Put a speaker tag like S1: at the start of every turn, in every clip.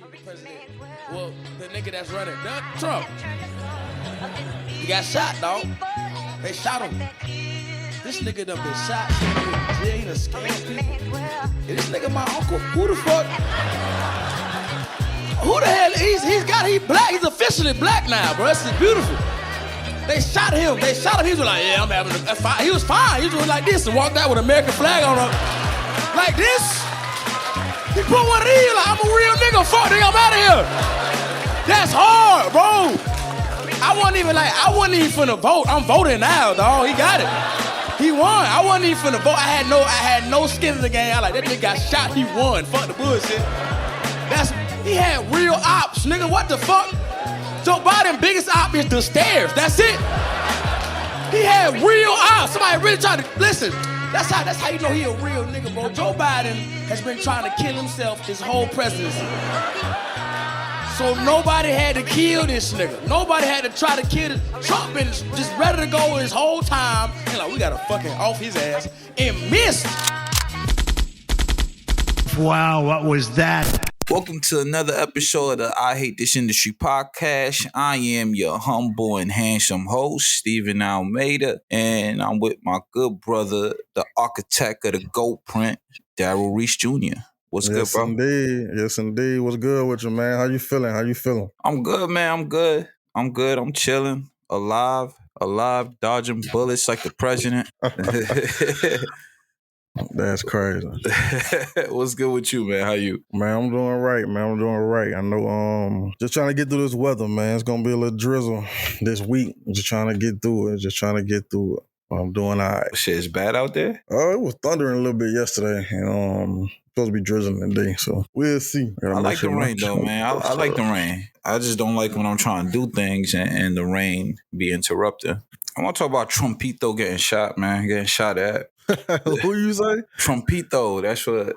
S1: president. Well, the nigga that's running, Trump. He got shot, dog. They shot him. This nigga done been shot. Yeah, he done scammed people. And this nigga my uncle. Who the fuck? Who the hell? He's black. He's officially black now, bro. This is beautiful. They shot him. He was like, yeah, I'm having a fine. He was fine. He was doing like this and walked out with an American flag on him. Like this. He put one of these like, I'm a real nigga. Fuck, nigga, I'm out of here. That's hard, bro. I wasn't even finna vote. I'm voting now, dog. He got it. He won. I wasn't even finna vote. I had no skin in the game. I like, that nigga got shot. He won. Fuck the bullshit. He had real ops, nigga. What the fuck? Joe Biden's biggest op is the stairs. That's it. He had real ops. Somebody really tried to listen. That's how you know he a real nigga, bro. Joe Biden has been trying to kill himself his whole presidency. So nobody had to kill this nigga. Nobody had to try to kill this. Trump been just ready to go his whole time. And like, we gotta fucking off his ass. And missed.
S2: Wow, what was that?
S3: Welcome to another episode of the I Hate This Industry podcast. I am your humble and handsome host, Steven Almeida, and I'm with my good brother, the architect of the GOAT print, Darrell Reese Jr. What's good, bro?
S4: Yes, indeed. What's good with you, man? How you feeling?
S3: I'm good, man. I'm good. I'm chilling, alive, dodging bullets like the president.
S4: That's crazy.
S3: What's good with you, man? How you?
S4: Man, I'm doing right, I know, just trying to get through this weather, man. It's going to be a little drizzle this week. Just trying to get through it. I'm doing all right.
S3: Shit, it's bad out there?
S4: Oh, it was thundering a little bit yesterday, and supposed to be drizzling today, so we'll see.
S3: I like the rain, though, man. I like the rain. I just don't like when I'm trying to do things and the rain be interrupted. I want to talk about Trumpito getting shot, man. Getting shot at.
S4: Who you say?
S3: Trumpito. That's what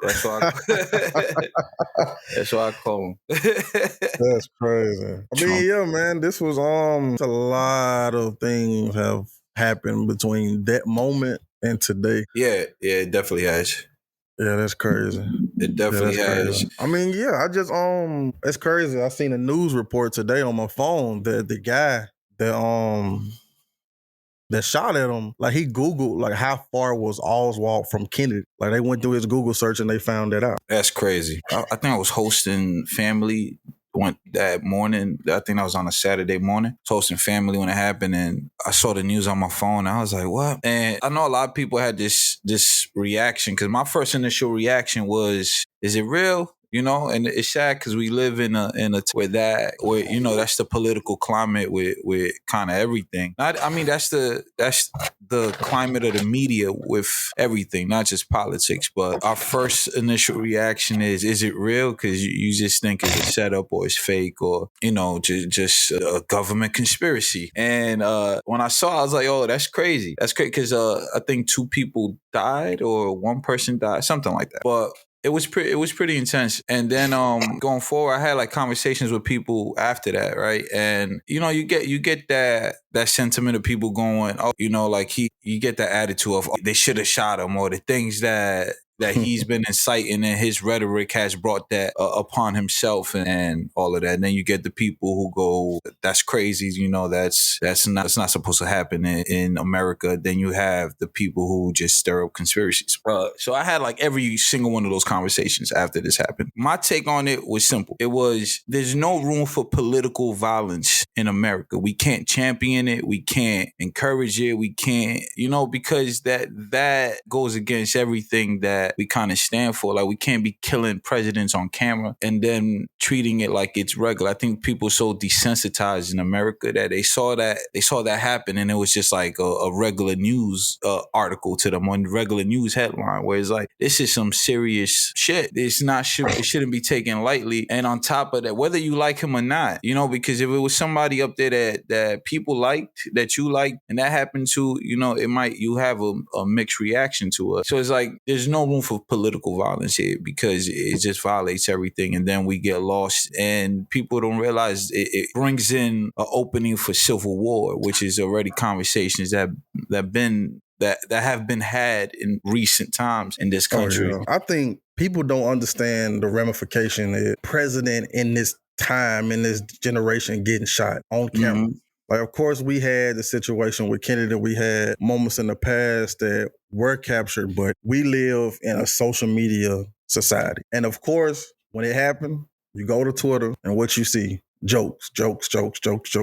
S3: I call him.
S4: That's crazy. I mean, yeah, man. This was a lot of things have happened between that moment and today.
S3: Yeah, it definitely has.
S4: Yeah, that's crazy.
S3: It definitely has.
S4: Crazy. I mean, yeah, I just it's crazy. I seen a news report today on my phone that the guy that shot at him, like he Googled like how far was Oswald from Kennedy. Like they went through his Google search and they found that out.
S3: That's crazy. I think I was hosting family that morning. I think that was on a Saturday morning. I was hosting family when it happened, and I saw the news on my phone. And I was like, "What?" And I know a lot of people had this reaction because my first initial reaction was, "Is it real?" You know, and it's sad because we live in a where you know that's the political climate with kind of everything. That's the climate of the media with everything, not just politics. But our first initial reaction is it real? Because you just think it's a setup or it's fake or you know just a government conspiracy. And when I saw it, I was like, oh, that's crazy. That's crazy because I think 2 people died or 1 person died, something like that. But it was pretty intense. And then going forward, I had like conversations with people after that, right? And you know, you get that sentiment of people going, oh, you know, like you get that attitude of they should have shot him or the things that he's been inciting and his rhetoric has brought that upon himself and all of that. And then you get the people who go, that's crazy, you know, that's not supposed to happen in America. Then you have the people who just stir up conspiracies. So I had like every single one of those conversations after this happened. My take on it was simple. It was, there's no room for political violence in America. We can't champion it. We can't encourage it. We can't, you know, because that goes against everything that we kind of stand for. Like we can't be killing presidents on camera and then treating it like it's regular. I think people are so desensitized in America that they saw that happen and it was just like a regular news article to them on regular news headline where it's like, this is some serious shit. It shouldn't be taken lightly. And on top of that, whether you like him or not, you know, because if it was somebody up there that people liked, that you liked, and that happened to, you know, you have a mixed reaction to it. So it's like, there's no room for political violence here because it just violates everything. And then we get lost and people don't realize it brings in an opening for civil war, which is already conversations that have been had in recent times in this country.
S4: Oh, yeah. I think people don't understand the ramification that president in this time, in this generation getting shot on camera. Like, of course, we had the situation with Kennedy. We had moments in the past that were captured, but we live in a social media society. And of course, when it happened, you go to Twitter and what you see, jokes. I ain't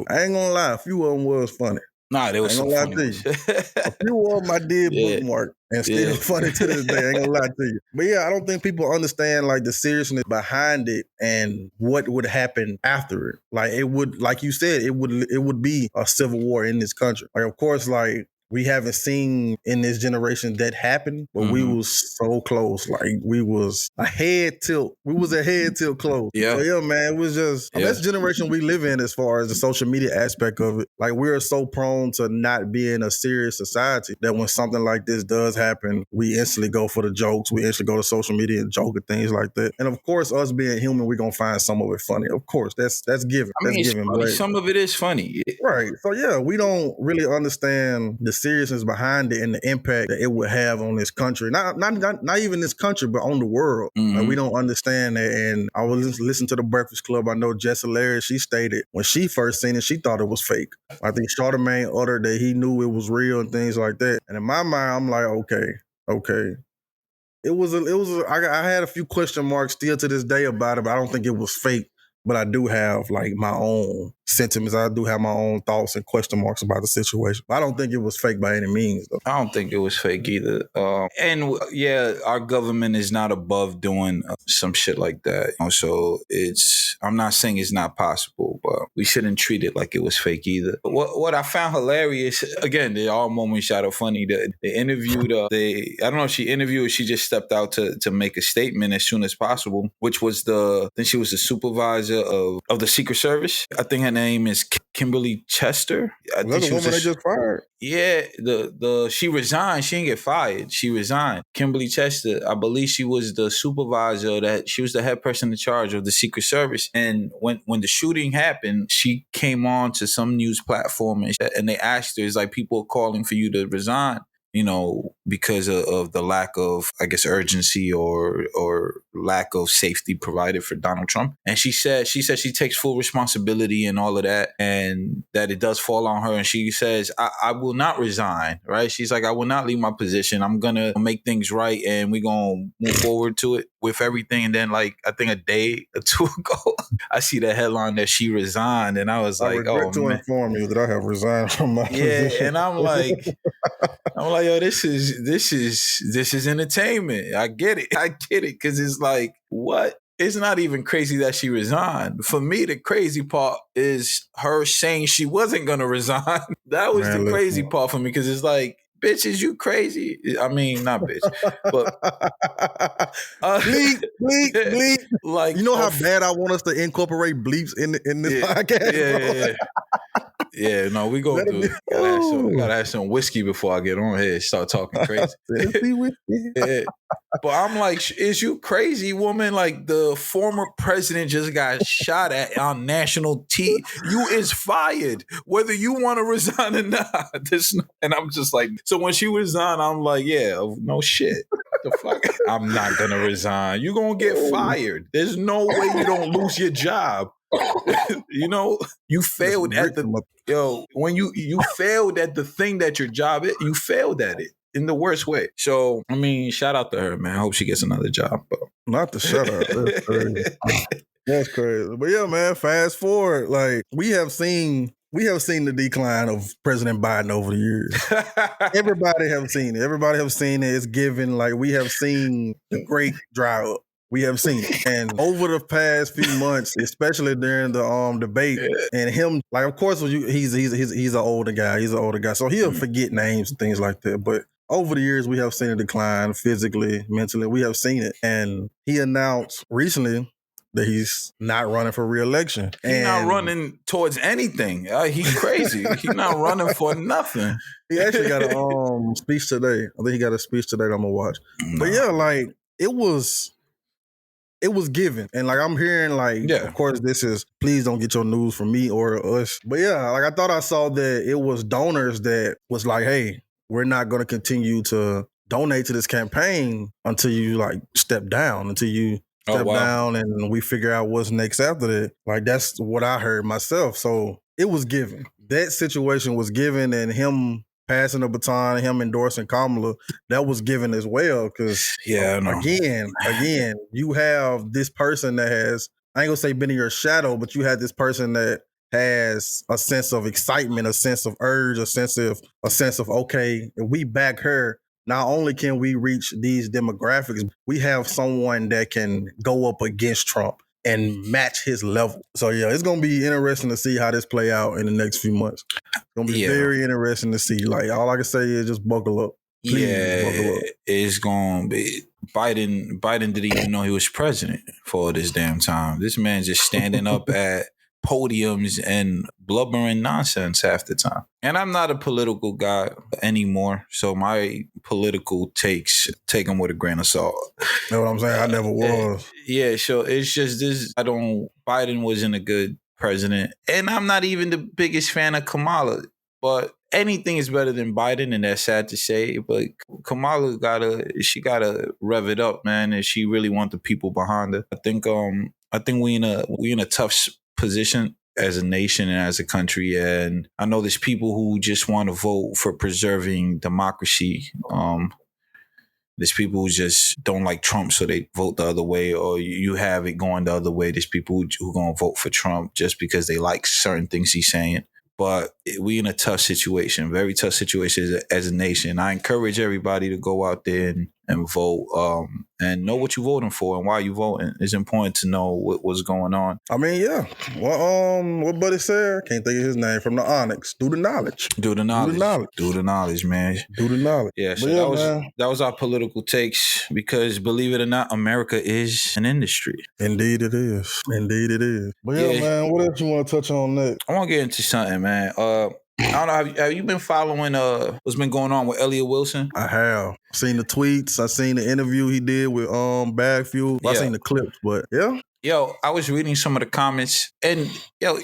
S4: gonna lie, a few of them was funny.
S3: Nah, they was so funny.
S4: A few of them I did bookmark and still funny to this day. I ain't gonna lie to you. But yeah, I don't think people understand like the seriousness behind it and what would happen after it. Like it would, like you said, it would be a civil war in this country. Like of course, like we haven't seen in this generation that happen, but we was so close. Like we was a head tilt. We was a head tilt close.
S3: Yeah.
S4: So yeah, man, it was just, that's the generation we live in as far as the social media aspect of it. Like we are so prone to not be in a serious society that when something like this does happen, we instantly go for the jokes. We instantly go to social media and joke at things like that. And of course, us being human, we're going to find some of it funny. Of course, that's given.
S3: I mean,
S4: that's given.
S3: Funny. Some of it is funny.
S4: Right. So yeah, we don't really understand the seriousness behind it and the impact that it would have on this country. Not even this country, but on the world. Like, we don't understand that. And I was listening to the Breakfast Club. I know Jess Hilarious, she stated when she first seen it, she thought it was fake. I think Charlamagne uttered that he knew it was real and things like that. And in my mind, I'm like, okay. I had a few question marks still to this day about it, but I don't think it was fake. But I do have like my own sentiments. I do have my own thoughts and question marks about the situation. But I don't think it was fake by any means, though.
S3: I don't think it was fake either. And yeah, our government is not above doing some shit like that. So I'm not saying it's not possible, but we shouldn't treat it like it was fake either. But what I found hilarious, again, they all moments shot are funny. They interviewed, I don't know if she interviewed or she just stepped out to make a statement as soon as possible, which was I think she was the supervisor of the Secret Service. I think her name is Kimberly Chester. I think
S4: the woman they just fired.
S3: Yeah, she resigned. She didn't get fired. She resigned. Kimberly Chester, I believe she was the supervisor, she was the head person in charge of the Secret Service. And when the shooting happened, she came on to some news platform and they asked her, it's like, people are calling for you to resign, because of the lack of, I guess, urgency or lack of safety provided for Donald Trump. And she said she takes full responsibility and all of that, and that it does fall on her. And she says, I will not resign, right? She's like, I will not leave my position. I'm going to make things right, and we're going to move forward to it with everything. And then, like, I think a day or two ago, I see the headline that she resigned, and I was like,
S4: regret to inform you that I have resigned from my position.
S3: And I'm like, yo, this is entertainment. I get it, because it's like, what? It's not even crazy that she resigned. For me, the crazy part is her saying she wasn't gonna resign. That was the crazy part for me, because it's like, bitch, is you crazy? I mean, not bitch, but
S4: bleep. Like, you know how bad I want us to incorporate bleeps in this podcast?
S3: Yeah, no, we go through. We gotta have some whiskey before I get on here and start talking crazy. Yeah. But I'm like, is you crazy, woman? Like, the former president just got shot at on national TV. You is fired, whether you want to resign or not. And I'm just like, so when she resigned, I'm like, yeah, no shit. The fuck? I'm not gonna resign. You gonna get fired. There's no way you don't lose your job. You failed at when you failed at the thing that your job is, you failed at it in the worst way. So, I mean, shout out to her, man. I hope she gets another job. But
S4: not to shut up. That's crazy. That's crazy. But yeah, man, fast forward. Like, we have seen the decline of President Biden over the years. Everybody have seen it. Everybody have seen it. It's given. Like, we have seen the great dry up. We have seen it. And over the past few months, especially during the debate, and him, like, of course, he's an older guy. He's an older guy. So he'll forget names and things like that. But over the years, we have seen a decline physically, mentally. We have seen it. And he announced recently that he's not running for re-election.
S3: He's not running towards anything. He's crazy. He's not running for nothing.
S4: He actually got a speech today. I think he got a speech today that I'm going to watch. No. But yeah, like, it was given. And like, I'm hearing, like, of course, this is, please don't get your news from me or us. But yeah, like, I thought I saw that it was donors that was like, hey, we're not going to continue to donate to this campaign until you like step down, down and we figure out what's next after that. Like, that's what I heard myself. So it was given. That situation was given, and him passing the baton, him endorsing Kamala, that was given as well. Because again, you have this person that has, I ain't gonna say been in your shadow, but you had this person that has a sense of excitement, a sense of urge, a sense of okay, if we back her, not only can we reach these demographics, we have someone that can go up against Trump and match his level. So yeah, it's gonna be interesting to see how this play out in the next few months. It's gonna be very interesting to see. Like, all I can say is just buckle up. Please buckle up.
S3: It's gonna be Biden didn't even know he was president for all this damn time. This man's just standing up at podiums and blubbering nonsense half the time. And I'm not a political guy anymore, so my political takes, take them with a grain of salt.
S4: You know what I'm saying? I never was.
S3: Yeah, so it's just this. Biden wasn't a good president, and I'm not even the biggest fan of Kamala, but anything is better than Biden, and that's sad to say. But Kamala gotta rev it up, man, and she really want the people behind her. I think we in a tough position as a nation and as a country, and I know there's people who just want to vote for preserving democracy. There's people who just don't like Trump, so they vote the other way, or you have it going the other way. There's people who gonna vote for Trump just because they like certain things he's saying. But we in a tough situation, very tough situation as a nation. I encourage everybody to go out there and vote, and know what you're voting for and why you're voting. It's important to know what's going on.
S4: I mean, yeah. Well, what buddy said, can't think of his name, from the Onyx. Do the knowledge.
S3: Do the knowledge, man.
S4: Do the knowledge.
S3: Yeah, so that was our political takes, because believe it or not, America is an industry.
S4: Indeed it is. But yeah, man, what else you want to touch on next?
S3: I want to get into something, man. I don't know, have you been following what's been going on with Elliot Wilson?
S4: I have. Seen the tweets. I seen the interview he did with Bag Fuel. I seen the clips, but yeah.
S3: Yo, I was reading some of the comments, and yo,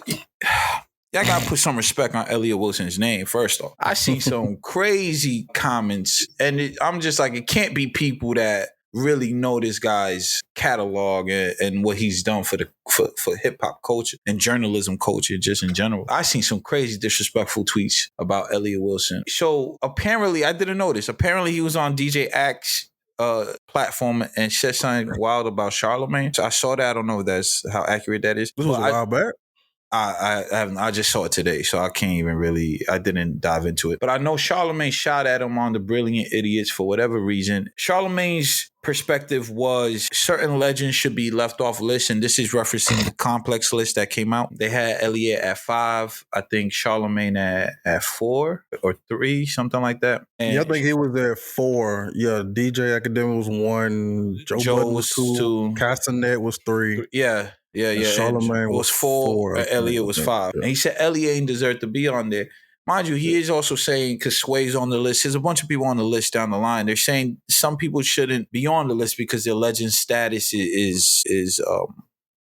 S3: y'all gotta put some respect on Elliot Wilson's name, first off. I see some crazy comments, and I'm just like, it can't be people that really know this guy's catalog and what he's done for hip hop culture and journalism culture just in general. I seen some crazy disrespectful tweets about Elliot Wilson. So apparently, I didn't know this. Apparently, he was on DJ Axe platform and said something wild about Charlemagne. So I saw that. I don't know if that's how accurate that is.
S4: This was a while back.
S3: I just saw it today, so I can't even really, I didn't dive into it. But I know Charlemagne shot at him on the Brilliant Idiots for whatever reason. Charlemagne's perspective was certain legends should be left off lists, and this is referencing the Complex list that came out. They had Elliot at 5, I think Charlemagne at 4 or 3, something like that. And
S4: yeah, I think he was at 4. Yeah, DJ Academic was 1, Joe Budden was 2, Castanet was 3.
S3: Yeah.
S4: Charlemagne
S3: was 4. Elliot was 5. Yeah. And he said Elliot ain't deserve to be on there. Mind you, he is also saying, because Sway's on the list, there's a bunch of people on the list down the line. They're saying some people shouldn't be on the list because their legend status is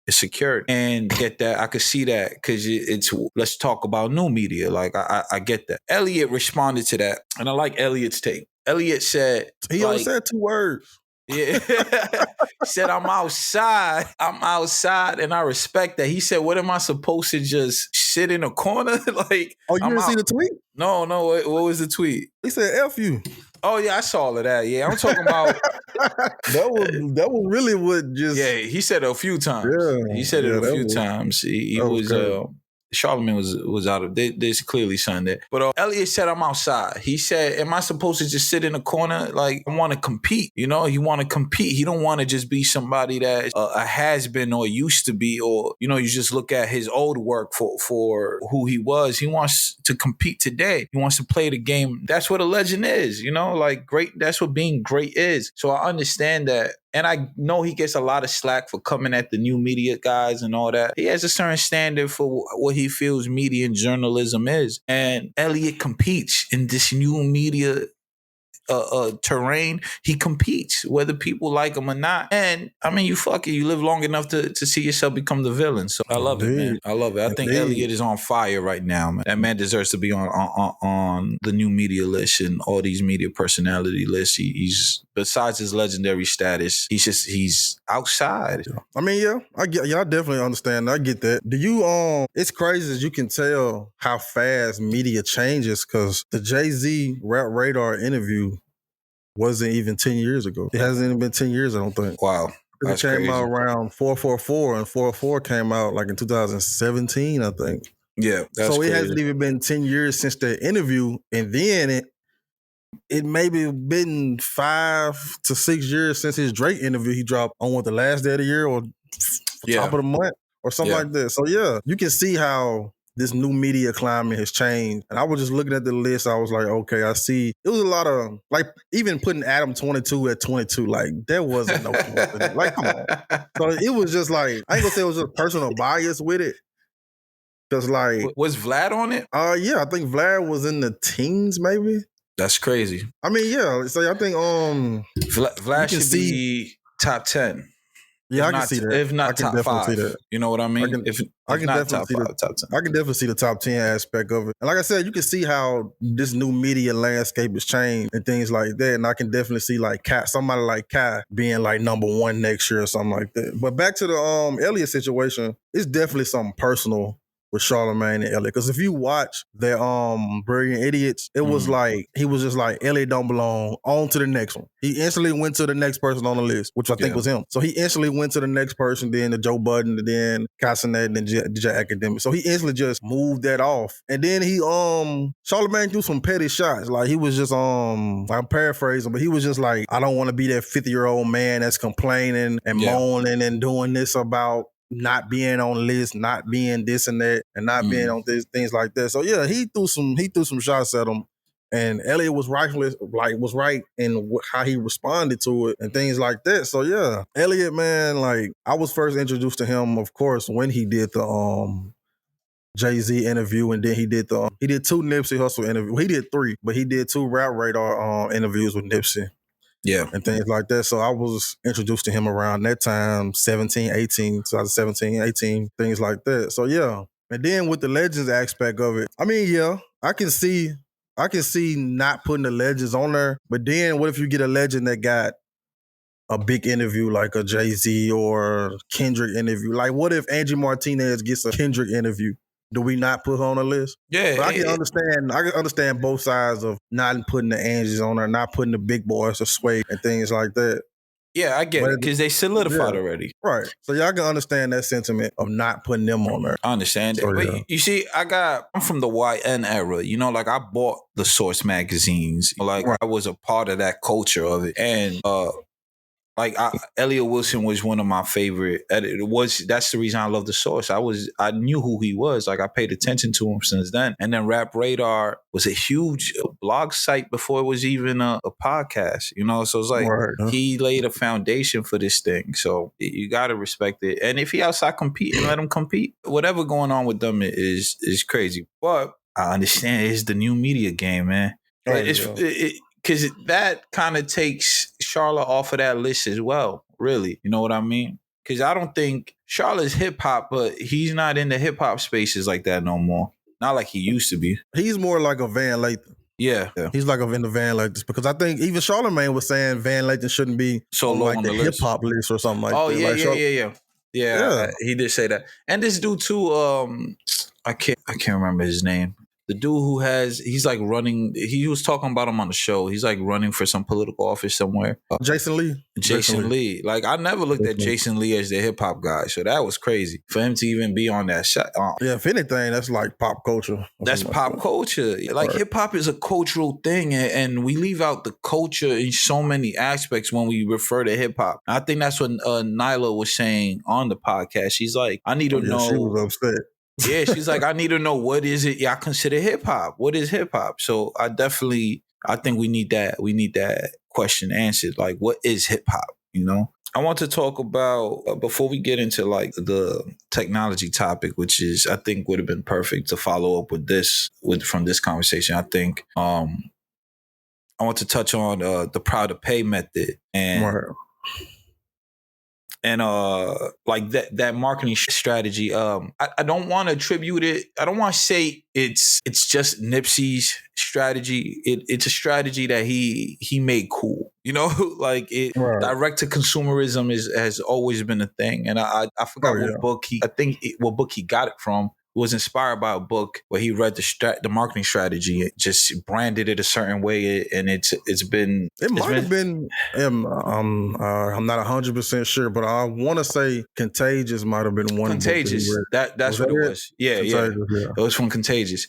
S3: secured. And get that, I could see that, because it's let's talk about new media. Like, I get that. Elliot responded to that, and I like Elliot's take. Elliot said,
S4: he only said 2 words.
S3: Yeah. He said, I'm outside, and I respect that. He said, what am I supposed to just sit in a corner? Like,
S4: oh, you didn't see the tweet?
S3: No, what was the tweet?
S4: He said, F you.
S3: Oh, yeah, I saw all of that. Yeah, I'm talking about...
S4: that was really what just...
S3: Yeah, he said it a few times.
S4: Yeah,
S3: he said it a few times. He was... Charlemagne was out of there's clearly something there. But Elliot said, I'm outside. He said, am I supposed to just sit in a corner? Like, I want to compete. You know, he want to compete. He don't want to just be somebody that a has-been or used to be, or, you know, you just look at his old work for who he was. He wants to compete today. He wants to play the game. That's what a legend is, you know, like great. That's what being great is. So I understand that. And I know he gets a lot of slack for coming at the new media guys and all that. He has a certain standard for what he feels media and journalism is. And Elliot competes in this new media terrain, he competes, whether people like him or not. And I mean, you live long enough to see yourself become the villain. So I love it, man. I love it. I think Elliot is on fire right now, man. That man deserves to be on the new media list and all these media personality lists. He's besides his legendary status, he's outside.
S4: I mean, yeah, I definitely understand. I get that. Do you it's crazy as you can tell how fast media changes, because the Jay-Z Rap Radar interview wasn't even 10 years ago. It hasn't even been 10 years, I don't think.
S3: Wow.
S4: It came out around 444, and 444 came out like in 2017, I think.
S3: Yeah, that's
S4: so it
S3: crazy.
S4: hasn't even been 10 years since the interview, and then it maybe been 5 to 6 years since his Drake interview he dropped on the last day of the year or top of the month or something like that. So yeah, you can see how this new media climate has changed. And I was just looking at the list. I was like, okay, I see. It was a lot of, like, even putting Adam 22 at 22, like, there wasn't no point. Like, come on. So it was just like, I ain't gonna say it was just personal bias with it. Because, like.
S3: Was Vlad on it?
S4: Yeah, I think Vlad was in the teens, maybe.
S3: That's crazy.
S4: I mean, yeah. So I think
S3: Vlad should be top 10.
S4: Yeah, I can see that.
S3: If not top 5, see that. You know what I mean?
S4: I can definitely see top 10. I can definitely see the top 10 aspect of it. And like I said, you can see how this new media landscape has changed and things like that. And I can definitely see like somebody like Kai being like number 1 next year or something like that. But back to the Elliot situation, it's definitely something personal with Charlamagne and Elliot. Because if you watch their Brilliant Idiots, it was like, he was just like, Elliot don't belong, on to the next one. He instantly went to the next person on the list, which I think was him. So he instantly went to the next person, then to Joe Budden, and then Cassinet, and then DJ Academic. So he instantly just moved that off. And then he, Charlamagne threw some petty shots. Like he was just, I'm paraphrasing, but he was just like, I don't want to be that 50-year-old man that's complaining and moaning and doing this about not being on the list, not being this and that, and not being on things like that. So yeah, he threw some shots at him, and Elliot was right in how he responded to it and things like that. So yeah, Elliot, man, like I was first introduced to him, of course, when he did the Jay-Z interview, and then he did 2 Nipsey Hussle interviews. He did 3, but he did 2 Rap Radar interviews with Nipsey.
S3: Yeah.
S4: And things like that. So I was introduced to him around that time, 2017, 18, things like that. So yeah. And then with the legends aspect of it, I mean, yeah, I can see not putting the legends on there. But then what if you get a legend that got a big interview like a Jay-Z or Kendrick interview? Like what if Angie Martinez gets a Kendrick interview? Do we not put her on the list?
S3: Yeah.
S4: But I can understand both sides of not putting the Angies on there, not putting the big boys or Sway and things like that.
S3: Yeah, I get it, because they solidified already.
S4: Right. So y'all can understand that sentiment of not putting them on there.
S3: I understand it. But you see, I'm from the YN era. You know, like I bought the Source magazines. Like I was a part of that culture of it. And Elliot Wilson was one of my favorite. That's the reason I love the Source. I knew who he was. Like I paid attention to him since then. And then Rap Radar was a huge blog site before it was even a podcast. You know, so it's like he laid a foundation for this thing. So you got to respect it. And if he outside competing, let him compete. Whatever going on with them is crazy. But I understand it's the new media game, man. Because that kind of takes Charlotte off of that list as well, really. You know what I mean? Because I don't think Charlotte's hip-hop, but he's not in the hip-hop spaces like that no more. Not like he used to be.
S4: He's more like a Van Lathan.
S3: Yeah.
S4: He's like in the Van Lathan. Because I think even Charlamagne was saying Van Lathan shouldn't be
S3: so
S4: on
S3: low
S4: like
S3: on
S4: the hip-hop list or something like that.
S3: Yeah, he did say that. And this dude too, I can't remember his name. The dude who he's like running, he was talking about him on the show. He's like running for some political office somewhere.
S4: Jason Lee.
S3: Jason Lee. Like I never looked at Jason Lee as the hip hop guy. So that was crazy for him to even be on that shot.
S4: Yeah, if anything, that's like pop culture.
S3: That's pop culture. Like hip hop is a cultural thing, and we leave out the culture in so many aspects when we refer to hip hop. I think that's what Nyla was saying on the podcast. She's like, I need to know.
S4: She was upset.
S3: Yeah, she's like, I need to know, what is it y'all consider hip hop? What is hip hop? So I think we need that. We need that question answered. Like, what is hip hop? You know, I want to talk about before we get into like the technology topic, which is I think would have been perfect to follow up with from this conversation. I think I want to touch on the Proud to Pay method and like that marketing strategy. I don't want to attribute it. I don't want to say it's just Nipsey's strategy. It's a strategy that he made cool. You know, like direct to consumerism has always been a thing. And I forgot what book what book he got it from. Was inspired by a book where he read the marketing strategy. It just branded it a certain way, and it's been.
S4: It might have been. I'm not 100% sure, but I want to say Contagious might have been one.
S3: Contagious. That's what it was. Yeah. It was from Contagious.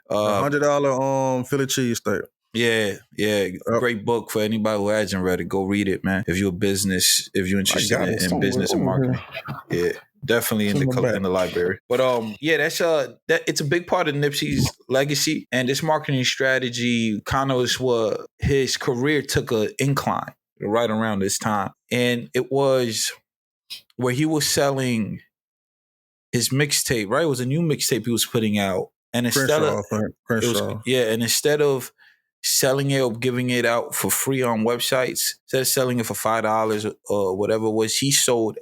S4: $100 Philly cheesesteak.
S3: Yeah. Great book for anybody who hasn't read it. Go read it, man. If you're interested in business and marketing. Yeah. Definitely in the library. But that's it's a big part of Nipsey's legacy. And this marketing strategy kind of is what his career took an incline right around this time. And it was where he was selling his mixtape, right? It was a new mixtape he was putting out. And instead of selling it or giving it out for free on websites, instead of selling it for $5 or whatever it was, he sold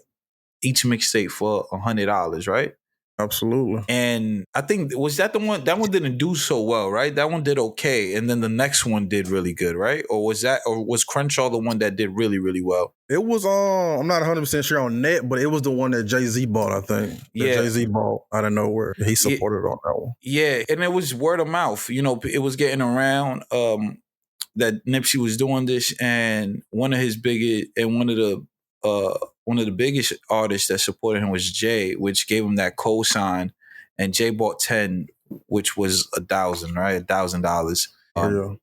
S3: each mixtape for $100, right?
S4: Absolutely.
S3: And I think, was that the one? That one didn't do so well, right? That one did okay, and then the next one did really good, right? Or was Crenshaw the one that did really, really well?
S4: It was I'm not 100% sure on that, but it was the one that Jay-Z bought, I think. Jay-Z bought out of nowhere. He supported on that one. Yeah,
S3: and it was word of mouth. You know, it was getting around that Nipsey was doing this, and one of the biggest artists that supported him was Jay, which gave him that cosign, and Jay bought 10, which was $1,000, right? $1,000.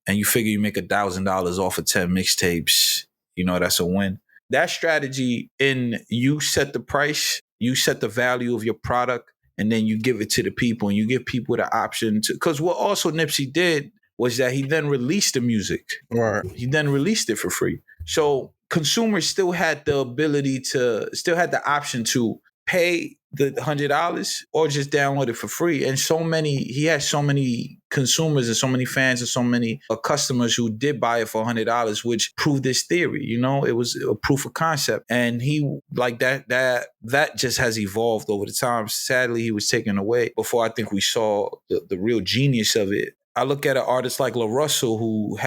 S3: And you figure you make $1,000 off of 10 mixtapes, you know, that's a win. That strategy you set the price, you set the value of your product, and then you give it to the people, and you give people the option to, because what also Nipsey did was that he then released the music.
S4: Right.
S3: He then released it for free. So consumers still had the option to pay the $100 or just download it for free. And he had so many consumers and so many fans and so many customers who did buy it for $100, which proved this theory. You know, it was a proof of concept. And he, like that just has evolved over the time. Sadly, he was taken away before I think we saw the real genius of it. I look at an artist like La Russell who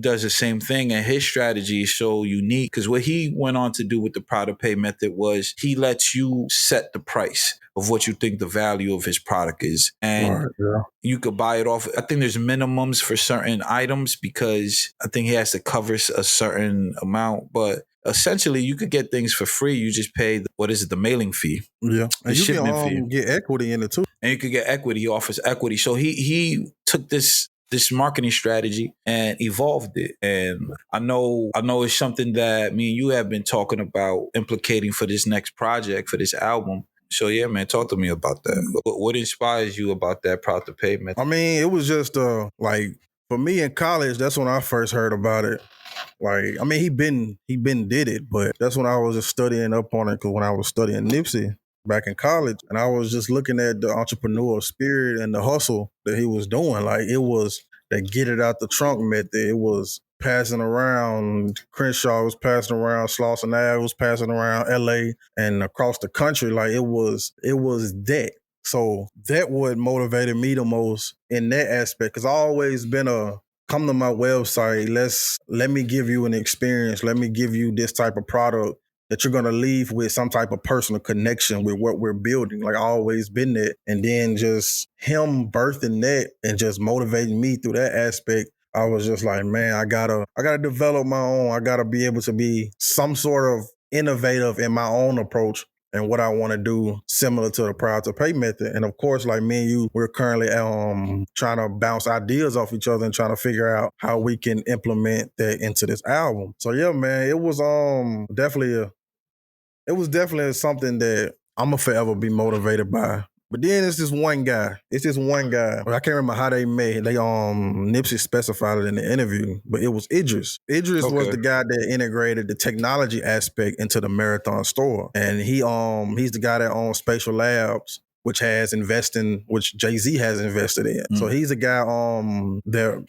S3: does the same thing, and his strategy is so unique because what he went on to do with the Proud to Pay method was he lets you set the price of what you think the value of his product is. And you could buy it off. I think there's minimums for certain items because I think he has to cover a certain amount, but essentially you could get things for free. You just pay the mailing fee.
S4: Yeah. And you can get equity in it too.
S3: And you could get equity. He offers equity. So he took this marketing strategy and evolved it. And I know it's something that me and you have been talking about implicating for this next project, for this album. So yeah, man, talk to me about that. What inspires you about that Proud to Pay method?
S4: I mean, it was just like for me in college, that's when I first heard about it. Like, I mean, he been did it, but that's when I was just studying up on it. Because when I was studying Nipsey back in college, and I was just looking at the entrepreneurial spirit and the hustle that he was doing. Like, it was that get it out the trunk method. It was passing around. Crenshaw was passing around. Slauson Ave was passing around LA and across the country. Like, it was that. So that what motivated me the most in that aspect. Because I always been come to my website. Let me give you an experience. Let me give you this type of product that you're going to leave with some type of personal connection with what we're building. Like, I always been that. And then just him birthing that and just motivating me through that aspect, I was just like, man, I gotta develop my own. I gotta be able to be some sort of innovative in my own approach and what I want to do similar to the Proud to Pay method. And of course, like me and you, we're currently trying to bounce ideas off each other and trying to figure out how we can implement that into this album. So yeah, man, it was definitely something that I'm gonna forever be motivated by. But then it's this one guy. I can't remember how they met. Nipsey specified it in the interview, but it was Idris. Idris was the guy that integrated the technology aspect into the Marathon store. And he's the guy that owns Spatial Labs, which Jay-Z has invested in. So he's a guy that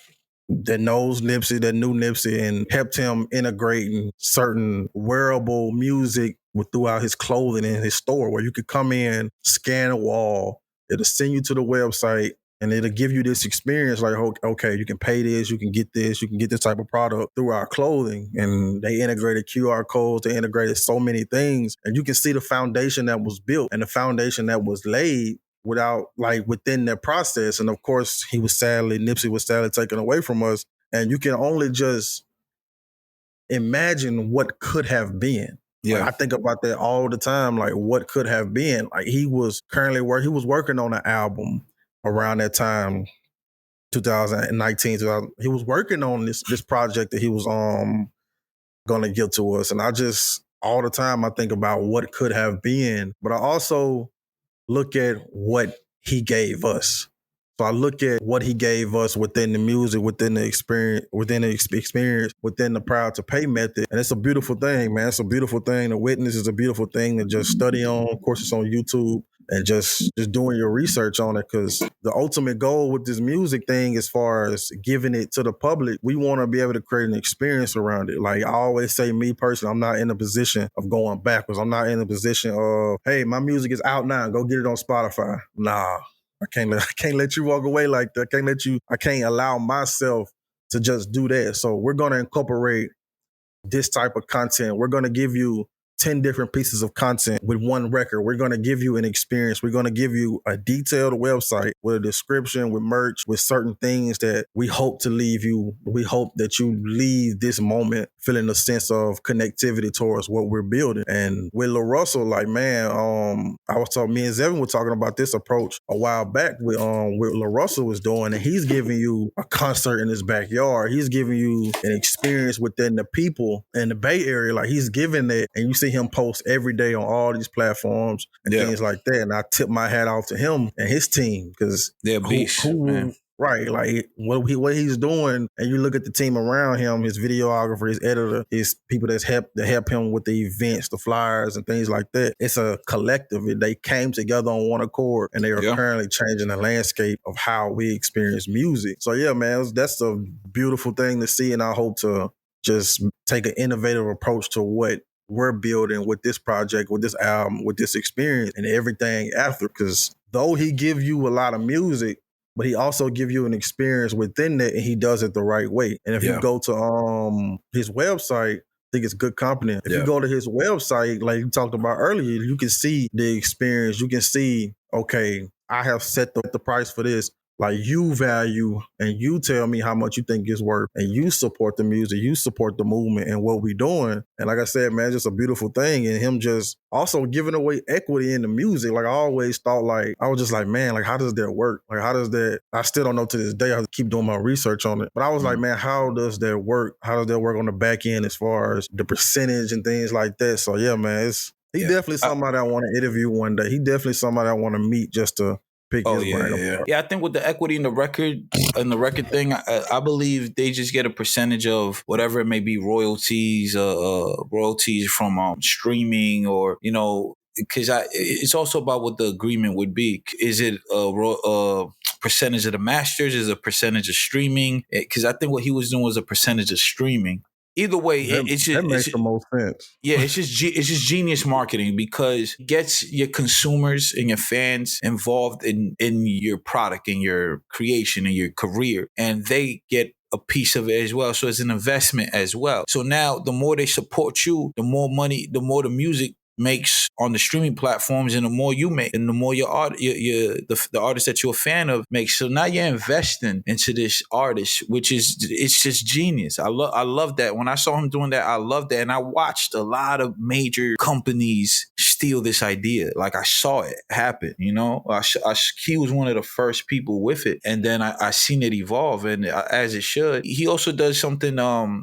S4: that knows Nipsey, that knew Nipsey, and helped him integrating certain wearable music throughout his clothing in his store, where you could come in, scan a wall, it'll send you to the website, and it'll give you this experience like, okay, you can pay this, you can get this type of product through our clothing. And they integrated QR codes, they integrated so many things. And you can see the foundation that was built and the foundation that was laid within that process. And of course, Nipsey was sadly taken away from us. And you can only just imagine what could have been.
S3: Yeah.
S4: Like, I think about that all the time, like what could have been. Like he was working on an album around that time, 2019. He was working on this project that he was gonna give to us. And I just all the time I think about what could have been, but I also look at what he gave us. So I look at what he gave us within the music, within the experience, within the Proud to Pay method. And it's a beautiful thing, man. It's a beautiful thing to witness. It's a beautiful thing to just study on. Of course, it's on YouTube. And just doing your research on it, because the ultimate goal with this music thing, as far as giving it to the public, we want to be able to create an experience around it. Like I always say, me personally, I'm not in a position of going backwards. I'm not in a position of, hey, my music is out now, go get it on Spotify. Nah, I can't let you walk away like that. I can't allow myself to just do that. So we're going to incorporate this type of content. We're going to give you 10 different pieces of content with one record. We're going to give you an experience. We're going to give you a detailed website with a description, with merch, with certain things that we hope to leave you. We hope that you leave this moment feeling a sense of connectivity towards what we're building. And with Lil Russell, like, man, me and Zevin were talking about this approach a while back with what Lil Russell was doing, and he's giving you a concert in his backyard. He's giving you an experience within the people in the Bay Area. Like, he's giving it, and you see him post every day on all these platforms and things like that. And I tip my hat off to him and his team, because
S3: they're beasts, man.
S4: Right, like what he's doing, and you look at the team around him, his videographer, his editor, his people that help him with the events, the flyers, and things like that. It's a collective. They came together on one accord, and they are currently changing the landscape of how we experience music. So yeah, man, that's a beautiful thing to see, and I hope to just take an innovative approach to what we're building with this project, with this album, with this experience, and everything after. Because though he give you a lot of music, but he also give you an experience within it, and he does it the right way. And if you go to his website, I think it's Good Company. If you go to his website, like you talked about earlier, you can see the experience. You can see, okay, I have set the price for this. Like, you value and you tell me how much you think it's worth, and you support the music, you support the movement and what we're doing. And like I said, man, just a beautiful thing. And him just also giving away equity in the music. Like, I always thought, like, I was just like, man, like, how does that work? Like, how does that, I still don't know to this day. I keep doing my research on it. But I was like, man, how does that work? How does that work on the back end as far as the percentage and things like that? So yeah, man, he definitely somebody I want to interview one day. He definitely somebody I want to meet just to pick his brain apart.
S3: Yeah, I think with the equity in the record thing, I believe they just get a percentage of whatever it may be, royalties from streaming, or, you know, because it's also about what the agreement would be. Is it a percentage of the masters? Is it a percentage of streaming? Because I think what he was doing was a percentage of streaming. Either way,
S4: that makes the most sense.
S3: Yeah, it's just genius marketing, because it gets your consumers and your fans involved in your product, in your creation, in your career, and they get a piece of it as well. So it's an investment as well. So now the more they support you, the more money, the more the music makes on the streaming platforms, and the more you make, and the more the artist that you're a fan of makes. So now you're investing into this artist, which is, it's just genius. I love that. When I saw him doing that, I loved that. And I watched a lot of major companies steal this idea. Like, I saw it happen, you know. He was one of the first people with it, and then I seen it evolve, and as it should. He also does something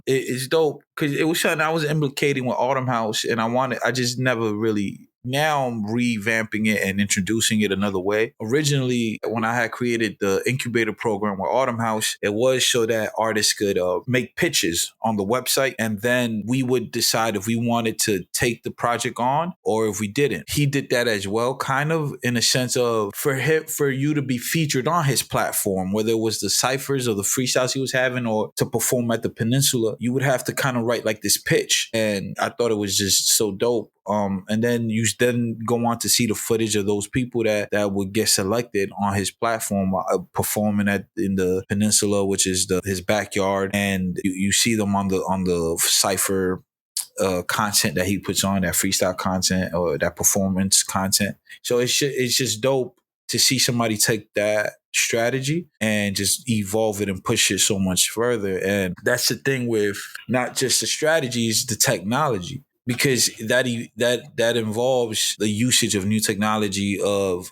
S3: it's dope, because it was something I was implicating with Autumn House, and I just never really now I'm revamping it and introducing it another way. Originally, when I had created the incubator program with Autumn House, it was so that artists could make pitches on the website, and then we would decide if we wanted to take the project on or if we didn't. He did that as well, kind of in a sense of for you to be featured on his platform, whether it was the ciphers or the freestyles he was having or to perform at the Peninsula, you would have to kind of write like this pitch. And I thought it was just so dope. And then you then go on to see the footage of those people that would get selected on his platform performing in the Peninsula, which is his backyard, and you see them on the cipher content that he puts on, that freestyle content or that performance content. So it's just dope to see somebody take that strategy and just evolve it and push it so much further. And that's the thing with not just the strategies, the technology, because that involves the usage of new technology, of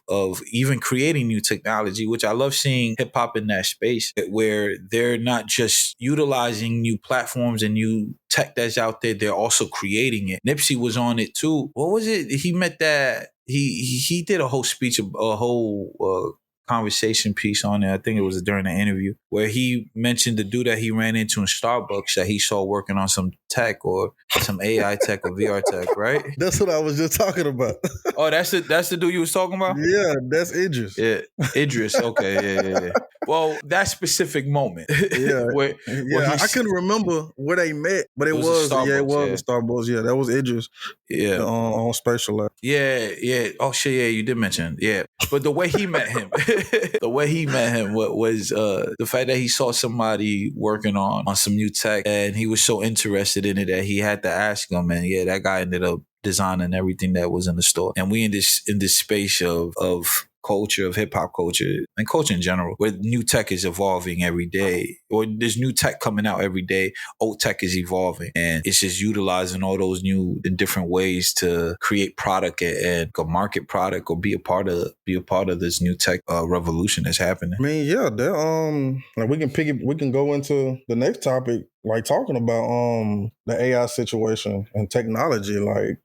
S3: even creating new technology, which I love seeing hip hop in that space where they're not just utilizing new platforms and new tech that's out there, they're also creating it. Nipsey was on it too. What was it? He met that he did a whole speech, a whole conversation piece on it. I think it was during the interview where he mentioned the dude that he ran into in Starbucks that he saw working on some tech or some AI tech or VR tech, right?
S4: That's what I was just talking about.
S3: Oh, that's the dude you was talking about?
S4: Yeah, that's Idris.
S3: Yeah, Idris. Okay, yeah. Well, that specific moment.
S4: Yeah,
S3: where
S4: I couldn't remember where they met, but it was a Starbucks. Yeah, that was Idris.
S3: Yeah,
S4: on Spatial Lab.
S3: Yeah. Oh shit, yeah, you did mention. Yeah, but the way he met him, was the fact that he saw somebody working on some new tech, and he was so interested in it that he had to ask him, and yeah, that guy ended up designing everything that was in the store. And we in this space of culture, of hip hop culture and culture in general, where new tech is evolving every day, or there's new tech coming out every day. Old tech is evolving, and it's just utilizing all those new and different ways to create product and go market product or be a part of this new tech revolution that's happening.
S4: I mean, yeah, like we can go into the next topic, like talking about the AI situation and technology, like.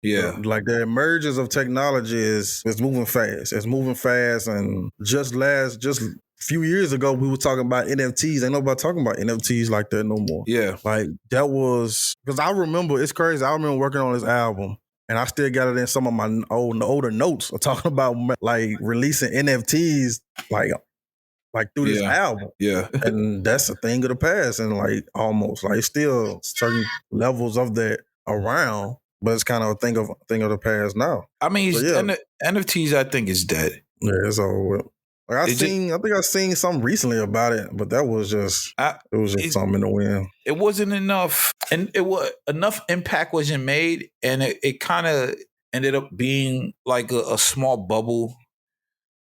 S3: Yeah.
S4: Like the emergence of technology is moving fast. It's moving fast. And just a few years ago, we were talking about NFTs. Ain't nobody talking about NFTs like that no more.
S3: Yeah.
S4: Like that was, because I remember, it's crazy. I remember working on this album and I still got it in some of my older notes talking about like releasing NFTs like through this album.
S3: Yeah.
S4: And that's a thing of the past. And like almost like still certain levels of that around. But it's kind of a thing of the past now.
S3: I mean, NFTs, I think, is dead.
S4: Yeah, it's all. Like I think I've seen something recently about it, but that was just something in the wind.
S3: It wasn't enough, and enough impact wasn't made, and it kind of ended up being like a small bubble.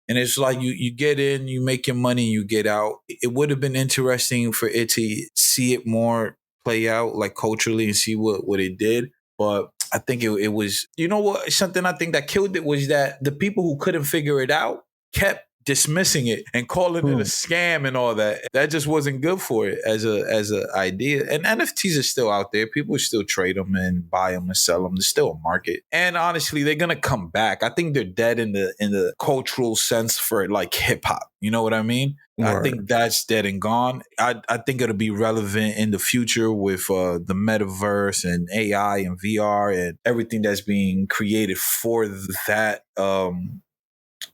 S3: And it's like you get in, you make your money, you get out. It would have been interesting for it to see it more play out, like culturally, and see what it did, but. I think it was, you know what, something I think that killed it was that the people who couldn't figure it out kept dismissing it and calling it a scam and all that. That just wasn't good for it as a idea. And NFTs are still out there. People still trade them and buy them and sell them. There's still a market. And honestly, they're going to come back. I think they're dead in the cultural sense for like hip hop. You know what I mean? Right. I think that's dead and gone. I think it'll be relevant in the future with the metaverse and AI and VR and everything that's being created for that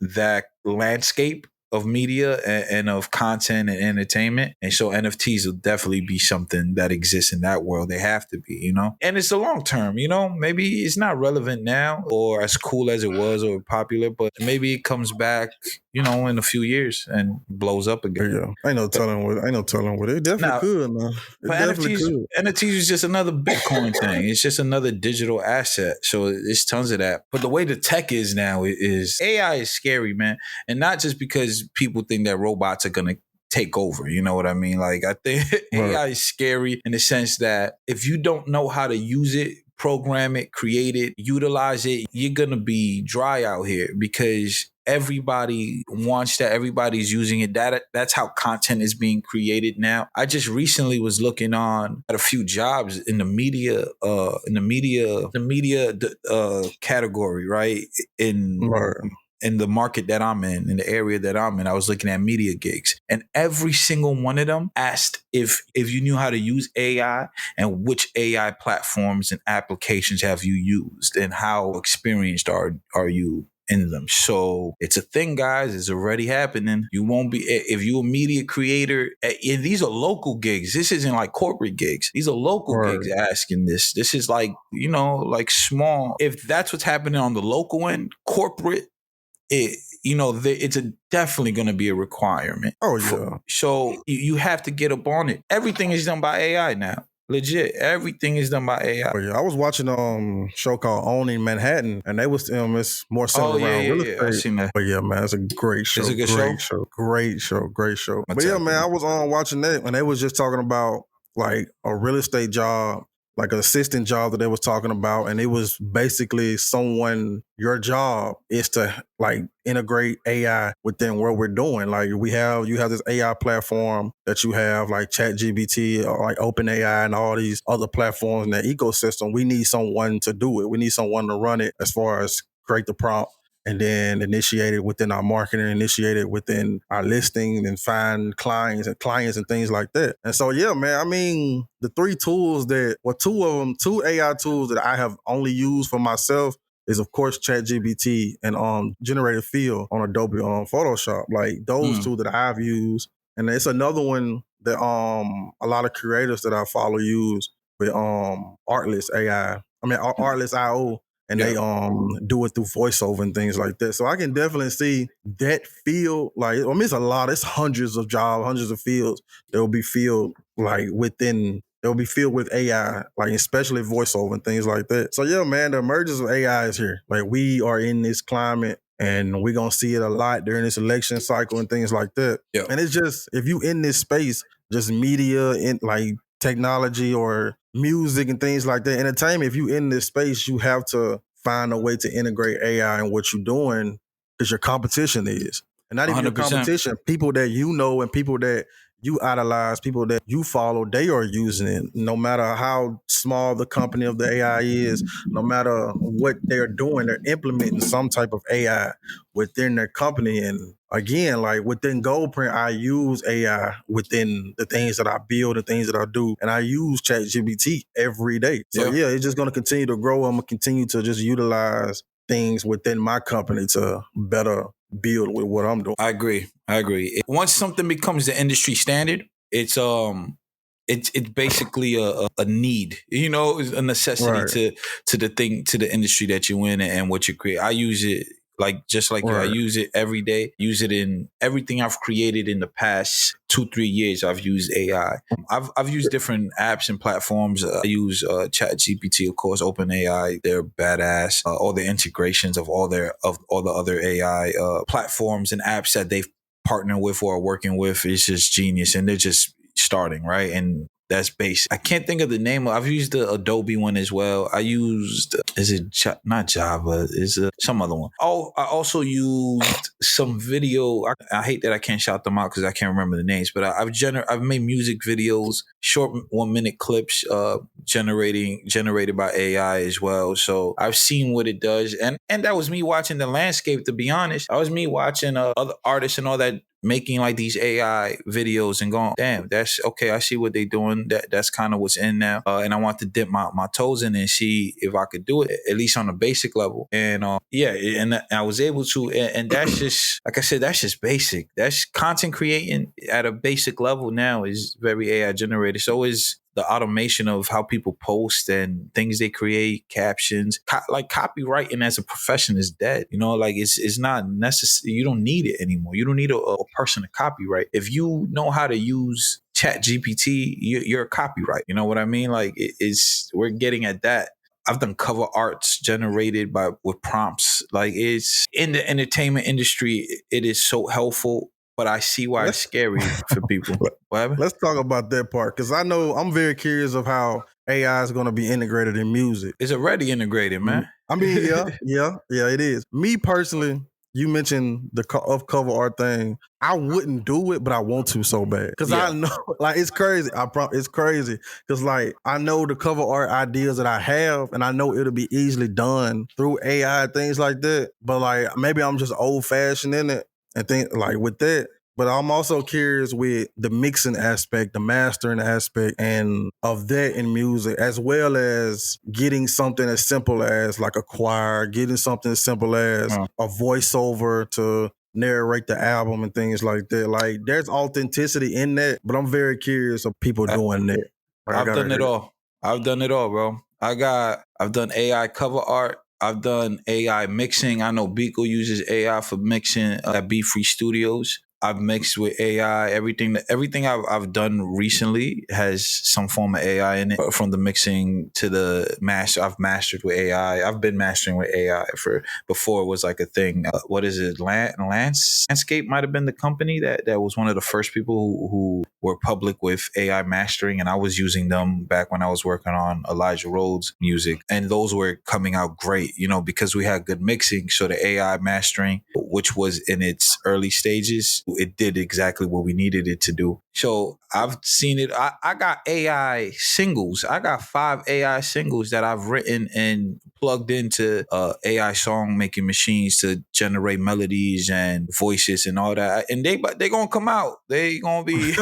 S3: that landscape of media and of content and entertainment. And so NFTs will definitely be something that exists in that world. They have to be, you know? And it's a long term, you know? Maybe it's not relevant now or as cool as it was or popular, but maybe it comes back, you know, in a few years and blows up again.
S4: Yeah. Ain't no telling what it definitely could, man.
S3: But NFTs is just another Bitcoin thing. It's just another digital asset. So it's tons of that. But the way the tech is now is AI is scary, man. And not just because people think that robots are going to take over. You know what I mean? Like, I think AI is scary in the sense that if you don't know how to use it, program it, create it, utilize it, you're going to be dry out here because everybody wants that. Everybody's using it. That's how content is being created now. I just recently was looking on at a few jobs in the media, category, right? In the market that I'm in the area that I'm in, I was looking at media gigs, and every single one of them asked if you knew how to use AI and which AI platforms and applications have you used and how experienced are you in them. So it's a thing, guys. It's already happening. You won't be, if you're a media creator, and these are local gigs. This isn't like corporate gigs. These are local gigs asking this. This is like, like small. If that's what's happening on the local end, corporate, it's definitely going to be a requirement.
S4: Oh, yeah.
S3: So you have to get up on it. Everything is done by AI now. Legit. Everything is done by AI.
S4: Oh, yeah. I was watching a show called Owning Manhattan, and they was it's more centered around real estate.
S3: I've seen that.
S4: But yeah, man, it's a great show.
S3: It's a good show?
S4: Great show. But yeah, man, I was watching that, and they was just talking about like a real estate job, like an assistant job that they was talking about. And it was basically your job is to like integrate AI within what we're doing. Like you have this AI platform that you have like ChatGPT or like OpenAI and all these other platforms in that ecosystem. We need someone to do it. We need someone to run it as far as create the prompt and then initiate it within our marketing, initiate it within our listing and find clients and things like that. And so, yeah, man, I mean, the two AI tools that I have only used for myself is, of course, ChatGPT and generated fill on Adobe Photoshop. Like those two that I've used. And it's another one that a lot of creators that I follow use with Artlist AI. I mean, Artlist IO. And they do it through voiceover and things like that. So I can definitely see that field. Like, I mean, it's a lot. It's hundreds of jobs, hundreds of fields that will be filled with AI, like especially voiceover and things like that. So yeah, man, the emergence of AI is here. Like we are in this climate and we're going to see it a lot during this election cycle and things like that.
S3: Yeah.
S4: And it's just, if you in this space, just media and like technology or music and things like that, entertainment, if you in this space, you have to find a way to integrate AI in what you're doing because your competition is. And not even 100%. Your competition, people that you know and people that you idolize, people that you follow, they are using it. No matter how small the company of the AI is, no matter what they're doing, they're implementing some type of AI within their company. And again, like within Goldprint, I use AI within the things that I build and things that I do. And I use ChatGPT every day. So yeah, it's just going to continue to grow. I'm going to continue to just utilize things within my company to better build with what I'm doing.
S3: I agree. Once something becomes the industry standard, it's basically a need, a necessity to the industry that you're in and what you create. I use it just like you. I use it every day. Use it in everything I've created in the past 2-3 years. I've used AI. I've used different apps and platforms. I use ChatGPT, of course, OpenAI. They're badass. All the integrations of all the other AI platforms and apps that they've partnered with or are working with is just genius, and they're just starting, right? And that's basic. I can't think of the name. I've used the Adobe one as well. I used, not Java, is some other one. Oh, I also used some video. I hate that I can't shout them out because I can't remember the names, but I've made music videos, short 1-minute clips, generated by AI as well. So I've seen what it does. And that was me watching the landscape, to be honest. That was me watching other artists and all that making like these AI videos and going, damn, that's okay. I see what they're doing. That's kind of what's in now. And I want to dip my toes in and see if I could do it, at least on a basic level. And and I was able to. And that's just, like I said, that's just basic. That's content creating at a basic level now is very AI generated. So is the automation of how people post and things they create, captions, like copywriting as a profession is dead. Like it's not necessary. You don't need it anymore. You don't need a person to copyright. If you know how to use ChatGPT, you're a copyright. You know what I mean? Like we're getting at that. I've done cover arts generated with prompts. Like it's in the entertainment industry, it is so helpful. But I see why it's scary for people.
S4: Let's talk about that part, because I know I'm very curious of how AI is going to be integrated in music.
S3: It's already integrated, man.
S4: I mean, yeah, it is. Me personally, you mentioned the cover art thing. I wouldn't do it, but I want to so bad because I know, like, it's crazy. It's crazy because, like, I know the cover art ideas that I have, and I know it'll be easily done through AI things like that. But like, maybe I'm just old fashioned in it and think like with that. But I'm also curious with the mixing aspect, the mastering aspect, and of that in music, as well as getting something as simple as like a choir, getting something as simple as a voiceover to narrate the album and things like that. Like, there's authenticity in that, but I'm very curious of people doing that. Like,
S3: I've done it all. I've done it all, bro. I've done AI cover art. I've done AI mixing. I know Beagle uses AI for mixing at Be Free Studios. I've mixed with AI. Everything I've done recently has some form of AI in it. From the mixing to the master, I've mastered with AI. I've been mastering with AI for before it was like a thing. What is it? Landscape might have been the company that was one of the first people who were public with AI mastering, and I was using them back when I was working on Elijah Rhodes music, and those were coming out great, because we had good mixing. So the AI mastering, which was in its early stages, it did exactly what we needed it to do. So I've seen it. I got AI singles. I got 5 AI singles that I've written and plugged into AI song making machines to generate melodies and voices and all that. And they gonna come out. They gonna be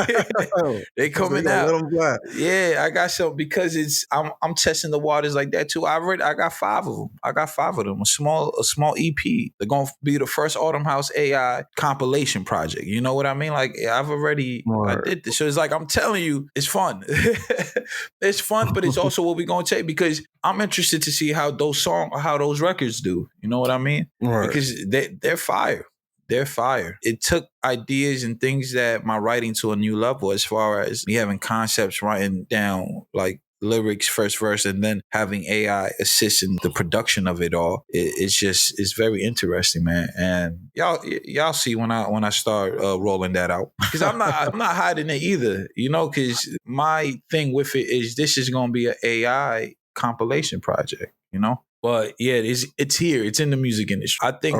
S3: they coming out. Yeah, I got some because I'm testing the waters like that too. I got 5 of them. I got 5 of them. A small EP. They're gonna be the first Autumn House AI compilation project. You know what I mean? Like, I've already I did this. So it's like, I'm telling you, it's fun. It's fun, but it's also what we're gonna take, because I'm interested to see how those records do. You know what I mean?
S4: Right.
S3: Because they're fire. They're fire. It took ideas and things that my writing to a new level, as far as me having concepts, writing down like lyrics, first verse, and then having AI assist in the production of it all. It's very interesting, man. And y'all see when I start rolling that out, because I'm not hiding it either, because my thing with it is this is gonna be an AI compilation project, But yeah, it's here. It's in the music industry. I think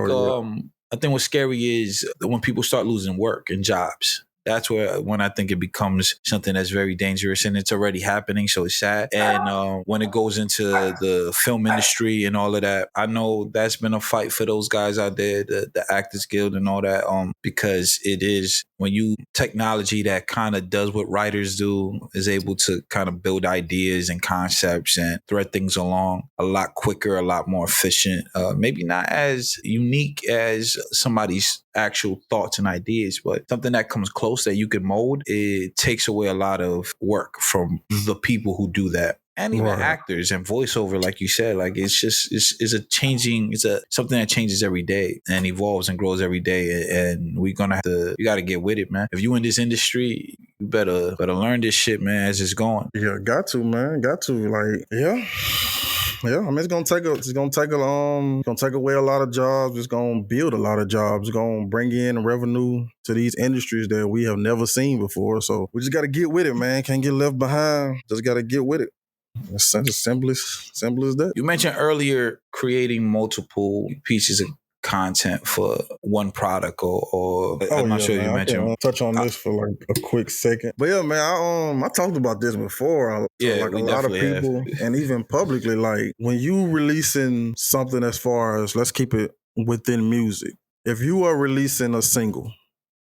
S3: what's scary is when people start losing work and jobs. That's when I think it becomes something that's very dangerous, and it's already happening. So it's sad. And when it goes into the film industry and all of that, I know that's been a fight for those guys out there, the Actors Guild and all that, because it is when technology that kind of does what writers do, is able to kind of build ideas and concepts and thread things along a lot quicker, a lot more efficient, maybe not as unique as somebody's actual thoughts and ideas, but something that comes close that you can mold. It takes away a lot of work from the people who do that. And even actors and voiceover, like you said, like it's something that changes every day and evolves and grows every day. And you got to get with it, man. If you in this industry, you better learn this shit, man, as it's going.
S4: Yeah, got to, man. Got to. Like, yeah. Yeah, I mean, it's gonna take away a lot of jobs. It's gonna build a lot of jobs. It's gonna bring in revenue to these industries that we have never seen before. So we just gotta get with it, man. Can't get left behind. Just gotta get with it. It's as simple as that.
S3: You mentioned earlier creating multiple pieces of content for one product, or I'm not sure, man, you mentioned.
S4: I'll touch on this for like a quick second. But yeah, man, I talked about this before. Like a lot of people, and even publicly, like when you releasing something, as far as, let's keep it within music. If you are releasing a single,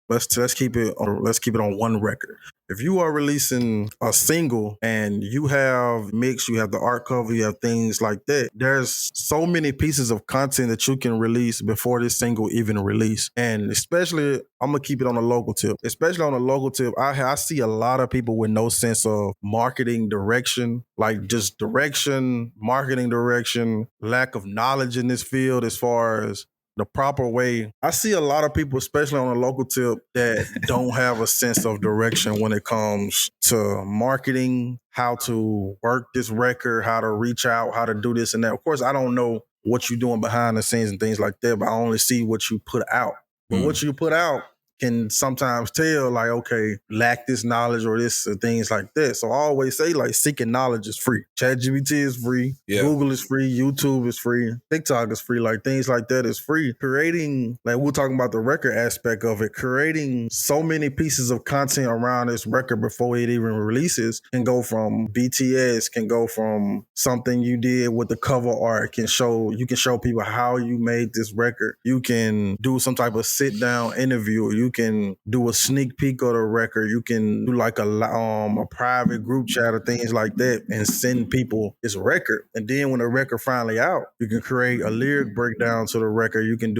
S4: let's keep it on one record. If you are releasing a single and you have mix, you have the art cover, you have things like that, there's so many pieces of content that you can release before this single even release. And especially, I'm going to keep it on a local tip. Especially on a local tip, I see a lot of people with no sense of marketing direction, like just direction, marketing direction, lack of knowledge in this field as far as the proper way. I see a lot of people, especially on a local tip, that don't have a sense of direction when it comes to marketing, how to work this record, how to reach out, how to do this and that. Of course, I don't know what you're doing behind the scenes and things like that, but I only see what you put out. But what you put out can sometimes tell like, okay, lack this knowledge or this or things like that. So I always say like seeking knowledge is free. ChatGPT is free.
S3: Yeah.
S4: Google is free. YouTube is free. TikTok is free. Like things like that is free. Creating, like we're talking about the record aspect of it, creating so many pieces of content around this record before it even releases can go from BTS, can go from something you did with the cover art, you can show people how you made this record. You can do some type of sit down interview. You can do a sneak peek of the record. You can do like a private group chat or things like that and send people this record. And then when the record finally out, you can create a lyric breakdown to the record. You can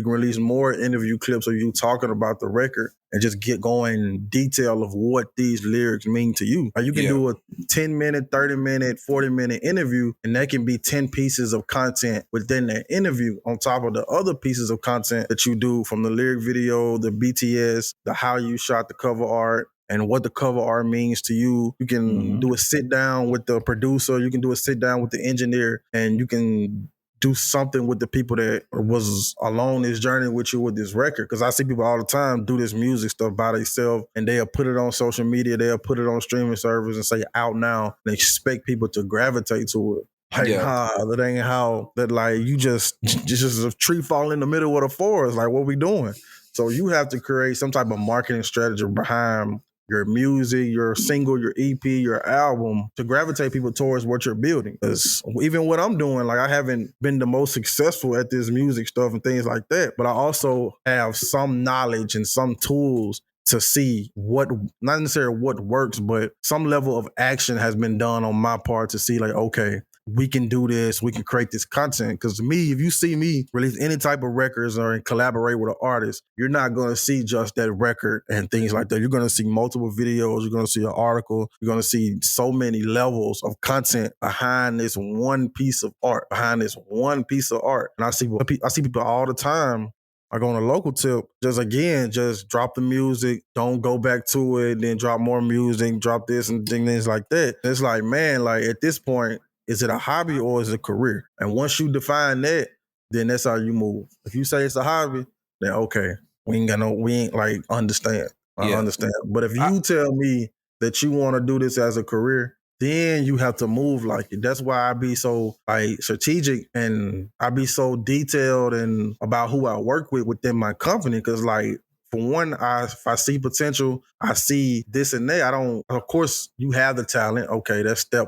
S4: release more interview clips of you talking about the record and just get going in detail of what these lyrics mean to you. Like you can do a 10-minute, 30-minute, 40-minute interview, and that can be 10 pieces of content within that interview on top of the other pieces of content that you do from the lyric video, the BTS, the how you shot the cover art, and what the cover art means to you. You can do a sit down with the producer. You can do a sit down with the engineer, and you can do something with the people that was along this journey with you with this record. Because I see people all the time do this music stuff by themselves, and they'll put it on social media, they'll put it on streaming servers and say out now, and expect people to gravitate to it. Like, that ain't how, that like you just a tree falling in the middle of the forest. Like, what we doing? So you have to create some type of marketing strategy behind your music, your single, your EP, your album to gravitate people towards what you're building. Because even what I'm doing, like I haven't been the most successful at this music stuff and things like that, but I also have some knowledge and some tools to see what, not necessarily what works, but some level of action has been done on my part to see like, okay, we can do this, we can create this content. Because me, if you see me release any type of records or collaborate with an artist, you're not going to see just that record and things like that. You're going to see multiple videos, you're going to see an article, you're going to see so many levels of content behind this one piece of art, And I see people all the time, like on a local tip, just drop the music, don't go back to it, then drop more music, drop this and things like that. It's like, man, like at this point, is it a hobby or is it a career? And once you define that, then that's how you move. If you say it's a hobby, then okay, we ain't like understand. I understand. But if you tell me that you want to do this as a career, then you have to move like it. That's why I be so like strategic and I be so detailed and about who I work with within my company. Cause like, for one, if I see potential, I see this and that. Of course you have the talent. Okay, that's step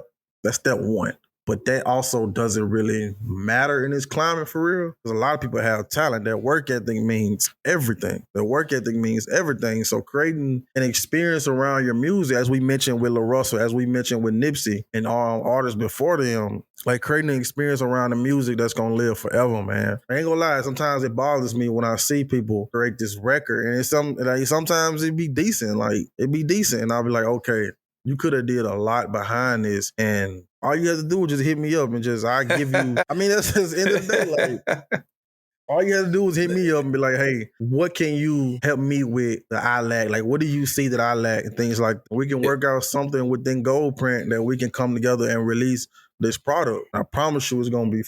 S4: one. But that also doesn't really matter in this climate for real. Because a lot of people have talent. Their work ethic means everything. So creating an experience around your music, as we mentioned with La Russell, as we mentioned with Nipsey and all artists before them, like creating an experience around the music that's going to live forever, man. I ain't gonna lie. Sometimes it bothers me when I see people create this record and sometimes it be decent. And I'll be like, okay, you could have did a lot behind this, and all you have to do is just hit me up and I give you, I mean, that's just the end of the day, like, all you have to do is hit me up and be like, hey, what can you help me with that I lack? Like, what do you see that I lack? And things like that. We can work out something within Goldprint that we can come together and release this product. I promise you it's going to be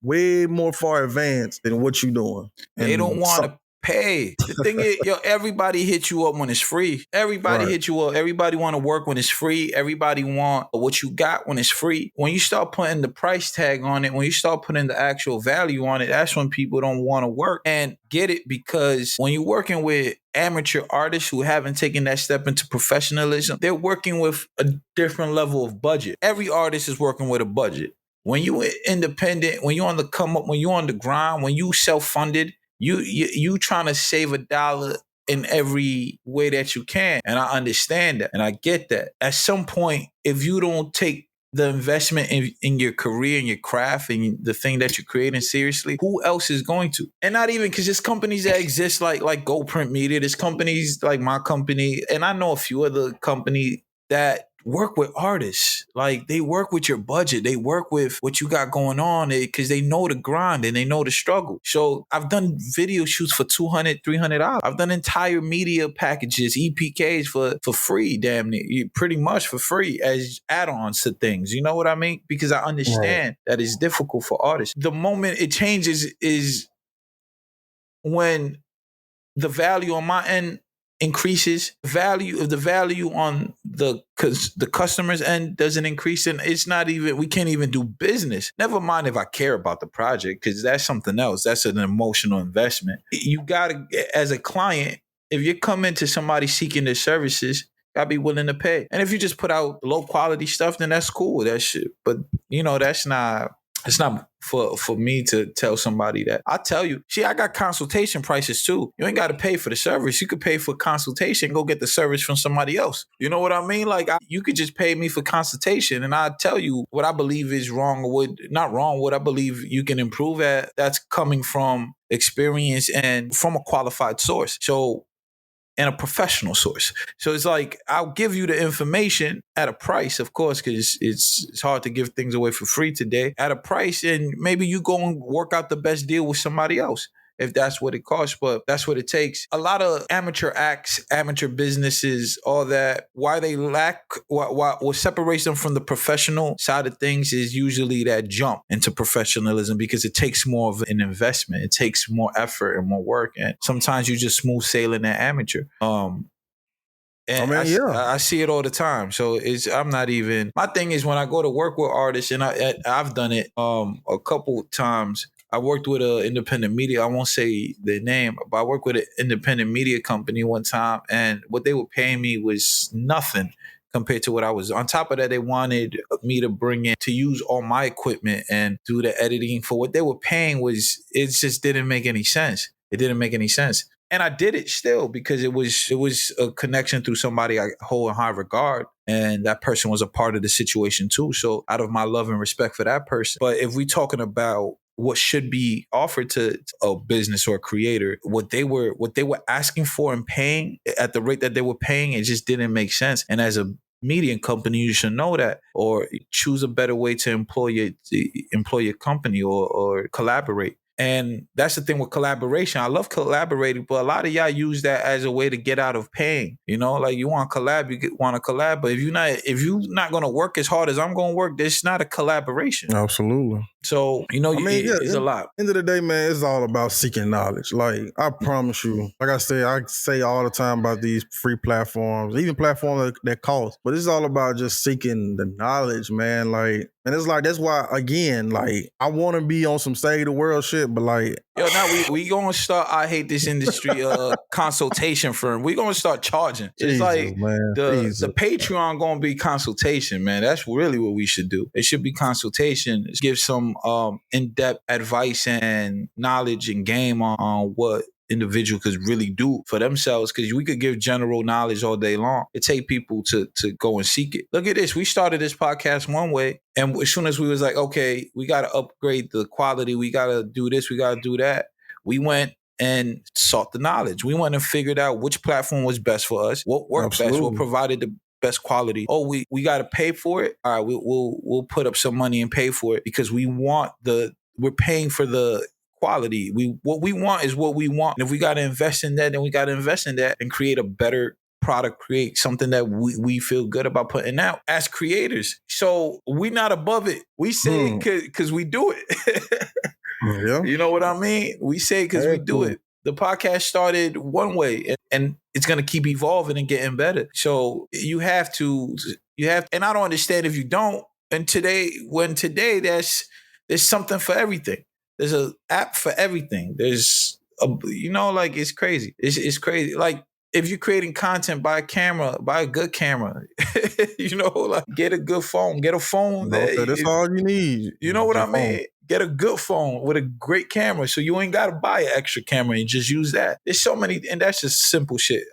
S4: way more far advanced than what you're doing. And
S3: they don't want to pay. The thing is, everybody hit you up when it's free. Everybody hit you up. Everybody want to work when it's free. Everybody want what you got when it's free. When you start putting the price tag on it, when you start putting the actual value on it, that's when people don't want to work and get it. Because when you're working with amateur artists who haven't taken that step into professionalism, they're working with a different level of budget. Every artist is working with a budget. When you independent, when you're on the come up, when you're on the grind, when you self-funded, you trying to save $1 in every way that you can. And I understand that. And I get that. At some point, if you don't take the investment in your career and your craft and the thing that you're creating seriously, who else is going to? And not even because there's companies that exist like GoPrint Media. There's companies like my company. And I know a few other companies that work with artists. Like, they work with your budget. They work with what you got going on because they know the grind and they know the struggle. So I've done video shoots for $200, $300. I've done entire media packages, EPKs for free, damn near, pretty much for free as add-ons to things. You know what I mean? Because I understand that it's difficult for artists. The moment it changes is when the value on my end increases, the value on the customer's end doesn't increase, and we can't even do business. Never mind if I care about the project, because that's something else. That's an emotional investment. You gotta, as a client, if you come into somebody seeking their services, gotta be willing to pay. And if you just put out low quality stuff, then that's cool. That shit. But that's not. It's not for me to tell somebody that. I tell you, I got consultation prices too. You ain't got to pay for the service. You could pay for consultation, go get the service from somebody else. You know what I mean? Like, you could just pay me for consultation, and I tell you what I believe is wrong, or what I believe you can improve at. That's coming from experience and from a qualified source. So, and a professional source. So it's like, I'll give you the information at a price, of course, because it's hard to give things away for free today, at a price, and maybe you go and work out the best deal with somebody else, if that's what it costs, but that's what it takes. A lot of amateur acts, amateur businesses, all that, why they lack, what separates them from the professional side of things is usually that jump into professionalism, because it takes more of an investment. It takes more effort and more work. And sometimes you just smooth sailing that amateur. And I see it all the time. So I'm not even, my thing is, when I go to work with artists, and I've done it a couple times. I worked with an independent media. I won't say the name, but I worked with an independent media company one time, and what they were paying me was nothing compared to what I was. On top of that, they wanted me to use all my equipment and do the editing. For what they were paying it just didn't make any sense. It didn't make any sense. And I did it still because it was a connection through somebody I hold in high regard. And that person was a part of the situation too. So out of my love and respect for that person. But if we're talking about what should be offered to a business or a creator, what they were asking for and paying at the rate that they were paying, it just didn't make sense. And as a media company, you should know that, or choose a better way to employ your company or collaborate. And that's the thing with collaboration. I love collaborating, but a lot of y'all use that as a way to get out of paying. Like, you want to collab, want to collab, but if you're not going to work as hard as I'm going to work, this is not a collaboration.
S4: Absolutely.
S3: So, it's a lot.
S4: End of the day, man, it's all about seeking knowledge. Like, I promise you, like I say all the time about these free platforms, even platforms that cost, but it's all about just seeking the knowledge, man. Like, and it's like, that's why, again, like, I want to be on some save the world shit, but like,
S3: now we going to start, I hate this industry, consultation firm. We going to start charging.
S4: Jesus,
S3: it's like,
S4: man,
S3: the Patreon going to be consultation, man. That's really what we should do. It should be consultation. Give some in-depth advice and knowledge and game on what individual could really do for themselves, because we could give general knowledge all day long. It take people to go and seek it. Look at this. We started this podcast one way, and as soon as we was like, okay, we got to upgrade the quality, we got to do this, we got to do that, we went and sought the knowledge. We went and figured out which platform was best for us, what worked best, what provided the best quality. Oh, we got to pay for it. All right, we'll put up some money and pay for it, because we're paying for the quality. What we want is what we want. And if we got to invest in that, then we got to invest in that and create a better product, create something that we feel good about putting out as creators. So we're not above it. We say it because we do it.
S4: Yeah.
S3: You know what I mean? We say it because we do it. The podcast started one way, and it's going to keep evolving and getting better. So you have to, and I don't understand if you don't. And today, there's something for everything. There's an app for everything. There's like, it's crazy. It's crazy. Like, if you're creating content, buy a good camera. Like, get a good phone. Get a phone.
S4: That's all you need.
S3: You know what I mean? Get a good phone with a great camera, so you ain't got to buy an extra camera and just use that. There's so many, and that's just simple shit.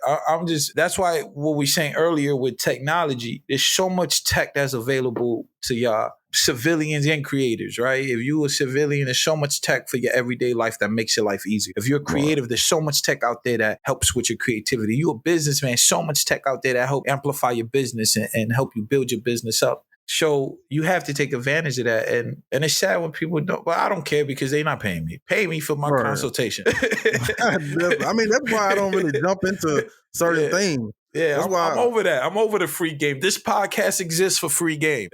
S3: That's why what we saying earlier with technology, there's so much tech that's available to y'all, civilians and creators, right? If you a civilian, there's so much tech for your everyday life that makes your life easier. If you're creative, there's so much tech out there that helps with your creativity. You a businessman, so much tech out there that help amplify your business and help you build your business up. So you have to take advantage of that. And it's sad when people don't, but I don't care, because they're not paying me. Pay me for my consultation.
S4: I mean, that's why I don't really jump into certain things.
S3: Yeah,
S4: That's
S3: I'm over that. I'm over the free game. This podcast exists for free game.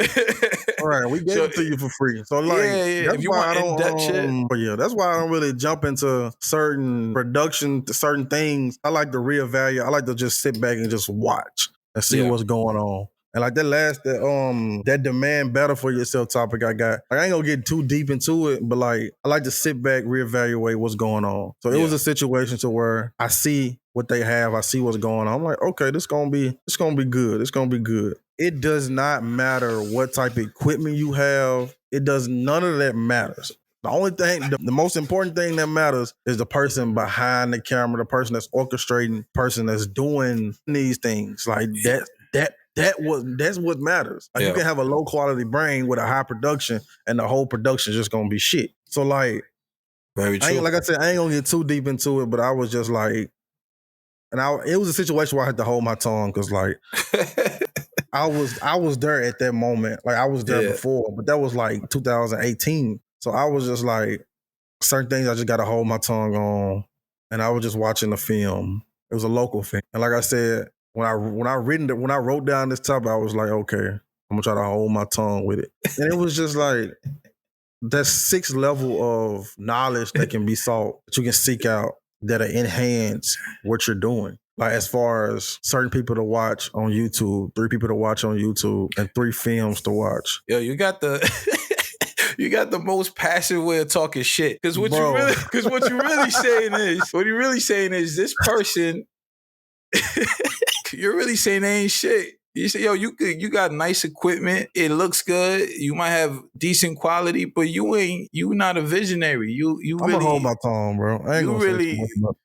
S4: All right, we gave it to you for free. So like,
S3: yeah. If you want in-depth shit.
S4: But yeah, that's why I don't really jump into certain production, to certain things. I like to reevaluate. I like to just sit back and just watch and see what's going on. And like that demand better for yourself topic I got. Like, I ain't gonna get too deep into it, but like I like to sit back, reevaluate what's going on. So it was a situation to where I see what they have, I see what's going on. I'm like, okay, this gonna be good. It's gonna be good. It does not matter what type of equipment you have. None of that matters. The only thing, the most important thing that matters is the person behind the camera, the person that's orchestrating, person that's doing these things. Like that's what matters. Like, you can have a low quality brain with a high production, and the whole production is just gonna be shit. So like,
S3: very true.
S4: Like I said, I ain't gonna get too deep into it, but I was just like, it was a situation where I had to hold my tongue because like I was there at that moment. Like I was there before, but that was like 2018. So I was just like, certain things I just gotta hold my tongue on, and I was just watching the film. It was a local film, and like I said, when I wrote down this topic, I was like, okay, I'm gonna try to hold my tongue with it. And it was just like that 6th level of knowledge that can be sought, that you can seek out, that enhance what you're doing. Like as far as certain people to watch on YouTube, 3 people to watch on YouTube, and 3 films to watch.
S3: Yo, you got the you got the most passive way of talking shit. Because what you're really saying is this person. You're really saying they ain't shit. You say, yo, you got nice equipment. It looks good. You might have decent quality, but you not a visionary. I'm
S4: really, gonna hold my tongue, bro. I ain't
S3: you
S4: gonna
S3: really
S4: say too much.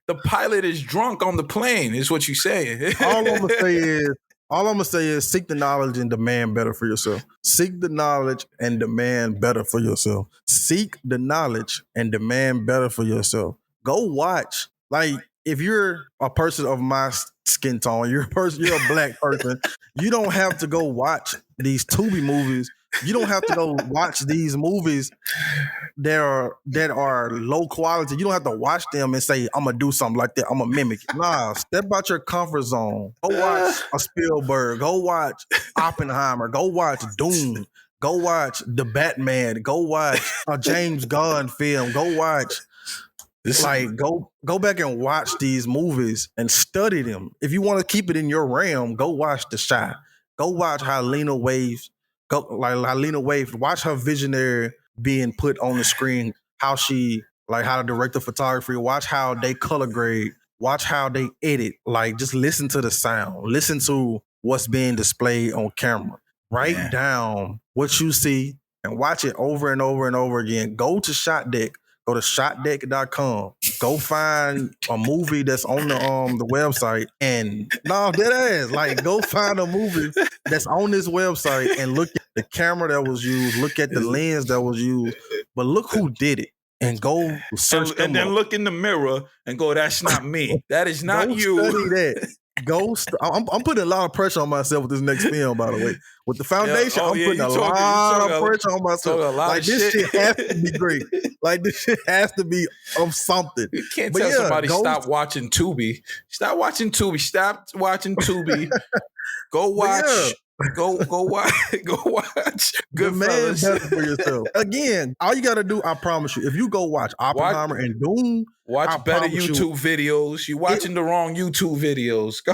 S3: the pilot is drunk on the plane. Is what you saying?
S4: All I'm gonna say is seek the knowledge and demand better for yourself. Seek the knowledge and demand better for yourself. Seek the knowledge and demand better for yourself. Go watch. Like, if you're a person of my skin tone, you're a black person, you don't have to go watch these Tubi movies. You don't have to go watch these movies that are low quality. You don't have to watch them and say, I'm gonna do something like that. I'm gonna mimic it. Nah, step out your comfort zone. Go watch a Spielberg. Go watch Oppenheimer. Go watch Doom. Go watch The Batman. Go watch a James Gunn film. Go watch. Go back and watch these movies and study them. If you want to keep it in your realm, go watch The Shy. Go watch how Lena Waithe, watch her visionary being put on the screen, how to direct the photography, watch how they color grade, watch how they edit. Like, just listen to the sound, listen to what's being displayed on camera. Write down what you see and watch it over and over and over again. Go to Shot Deck. Go to shotdeck.com. Go find a movie that's on the website, and dead ass. Like, go find a movie that's on this website and look at the camera that was used, look at the lens that was used, but look who did it, and go search them
S3: and then
S4: up.
S3: Look in the mirror and go, that's not me. That is not
S4: go
S3: you.
S4: Study that. I'm putting a lot of pressure on myself with this next film, by the way. With the foundation, I'm putting a lot of pressure on myself. Like, this shit has to be great. Like, this shit has to be of something.
S3: You can't tell somebody stop watching Tubi. Stop watching Tubi. Stop watching Tubi. Go watch. Go watch.
S4: Demand better for yourself. Again, all you got to do, I promise you, if you go watch Oppenheimer and Doom,
S3: watch better YouTube videos. You're watching the wrong YouTube videos.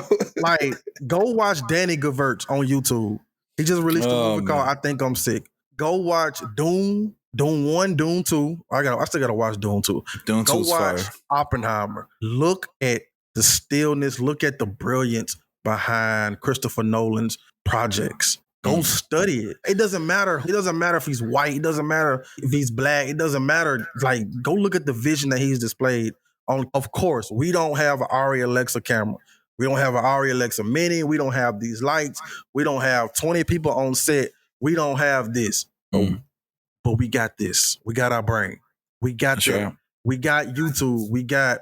S4: Go watch Danny Gewirtz on YouTube. He just released a movie called I Think I'm Sick. Go watch Doom 1, Doom 2. I still gotta watch Doom 2.
S3: Doom 2 is fire.
S4: Oppenheimer. Look at the stillness. Look at the brilliance behind Christopher Nolan's projects. Go study it. It doesn't matter. It doesn't matter if he's white. It doesn't matter if he's black. It doesn't matter. Like, go look at the vision that he's displayed on. Of course, we don't have an Arri Alexa camera. We don't have an Arri Alexa Mini. We don't have these lights. We don't have 20 people on set. We don't have this. But we got this. We got our brain. We got that. We got YouTube. We got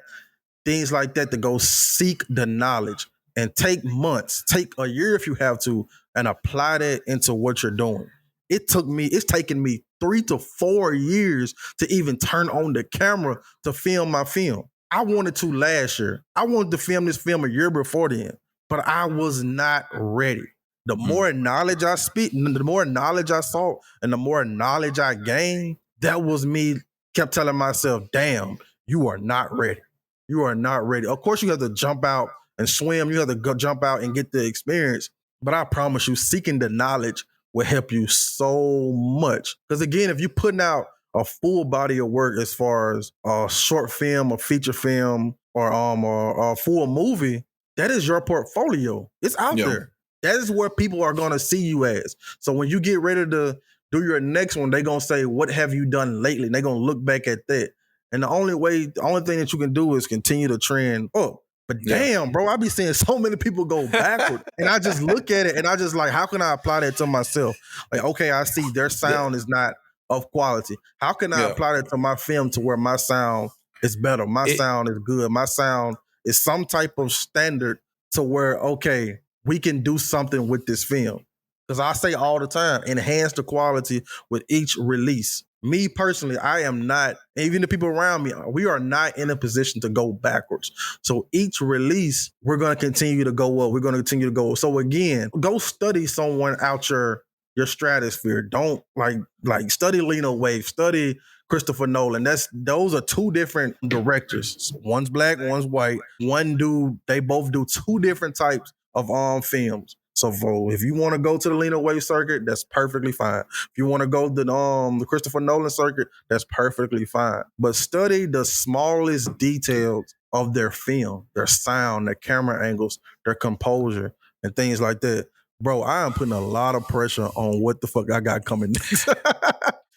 S4: things like that to go seek the knowledge and take months, take a year if you have to, and apply that into what you're doing. It's taken me 3 to 4 years to even turn on the camera to film my film. I wanted to last year. I wanted to film this film a year before then, but I was not ready. The more knowledge I speak, the more knowledge I saw, and the more knowledge I gained, that was me kept telling myself, damn, you are not ready. You are not ready. Of course, you have to jump out and swim. You have to go jump out and get the experience. But I promise you, seeking the knowledge will help you so much. Because again, if you're putting out a full body of work as far as a short film, a feature film, or a full movie, that is your portfolio. It's out there. That is where people are going to see you as. So when you get ready to do your next one, they're going to say, what have you done lately? And they're going to look back at that. And the only thing that you can do is continue to trend up. But damn, bro, I be seeing so many people go backward. And I just look at it and I just like, how can I apply that to myself? Like, okay, I see their sound is not of quality. How can I apply that to my film to where my sound is better? My sound is good. My sound is some type of standard to where, okay, we can do something with this film. Because I say all the time, enhance the quality with each release. Me personally, I am not, even the people around me, we are not in a position to go backwards. So each release, we're going to continue to go up. We're going to continue to go up. So again, go study someone out your stratosphere. Don't like study Lena Waithe, study Christopher Nolan. Those are two different directors. One's black, one's white. They both do two different types of films. So if you want to go to the Lena Waithe circuit, that's perfectly fine. If you want to go to the Christopher Nolan circuit, that's perfectly fine. But study the smallest details of their film, their sound, their camera angles, their composure, and things like that. Bro, I am putting a lot of pressure on what the fuck I got coming next.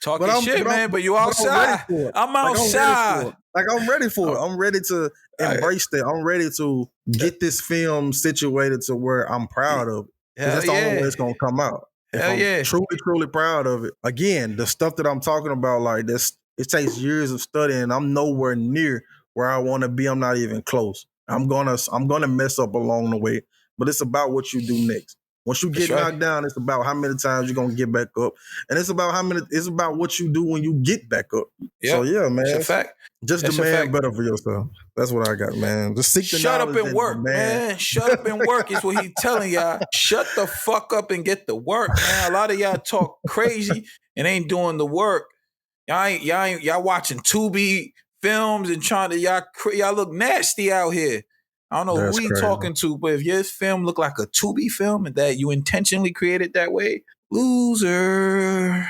S3: Talking shit, man, but you outside. I'm outside.
S4: I'm ready for it. I'm ready to embrace that. I'm ready to get this film situated to where I'm proud of it. Because that's the only way it's going to come out. I'm truly, truly proud of it. Again, the stuff that I'm talking about, like this, it takes years of studying. I'm nowhere near where I want to be. I'm not even close. I'm gonna mess up along the way, but it's about what you do next. Once you get knocked down, it's about how many times you're gonna get back up. And it's about what you do when you get back up. Yep. So yeah, man.
S3: It's a fact.
S4: Just demand better for yourself. That's what I got, man. Just seek the
S3: knowledge. Shut up and work, man. Shut up and work is what he's telling y'all. Shut the fuck up and get the work, man. A lot of y'all talk crazy and ain't doing the work. Y'all watching Tubi films and trying to y'all look nasty out here. I don't know who you talking to, but if your film look like a Tubi film and that you intentionally created that way, loser.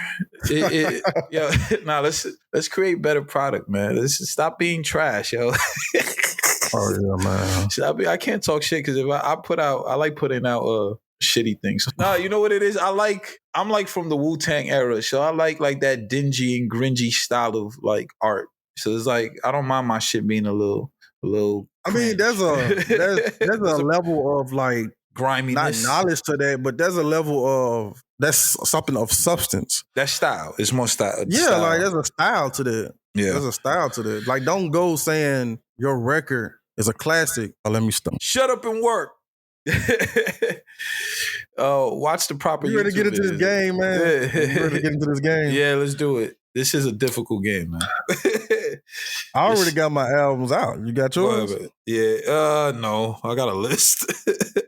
S3: Let's create better product, man. Let's stop being trash, yo.
S4: Oh yeah, man.
S3: I can't talk shit because if I like putting out shitty things. Nah, you know what it is? I'm like from the Wu-Tang era, so I like that dingy and gringy style of like art. So it's like I don't mind my shit being a little.
S4: I mean, there's a level of like
S3: griminess,
S4: not knowledge to that, but there's a level of that's something of substance.
S3: That style. It's more style.
S4: Yeah,
S3: style.
S4: Like there's a style to that.
S3: Yeah,
S4: there's a style to that. Like, don't go saying your record is a classic. Oh, let me stop.
S3: Shut up and work. Watch the proper.
S4: You ready to get into this game, man? You ready to get into this game?
S3: Yeah, let's do it. This is a difficult game, man.
S4: I already got my albums out. You got yours?
S3: Yeah. No. I got a list.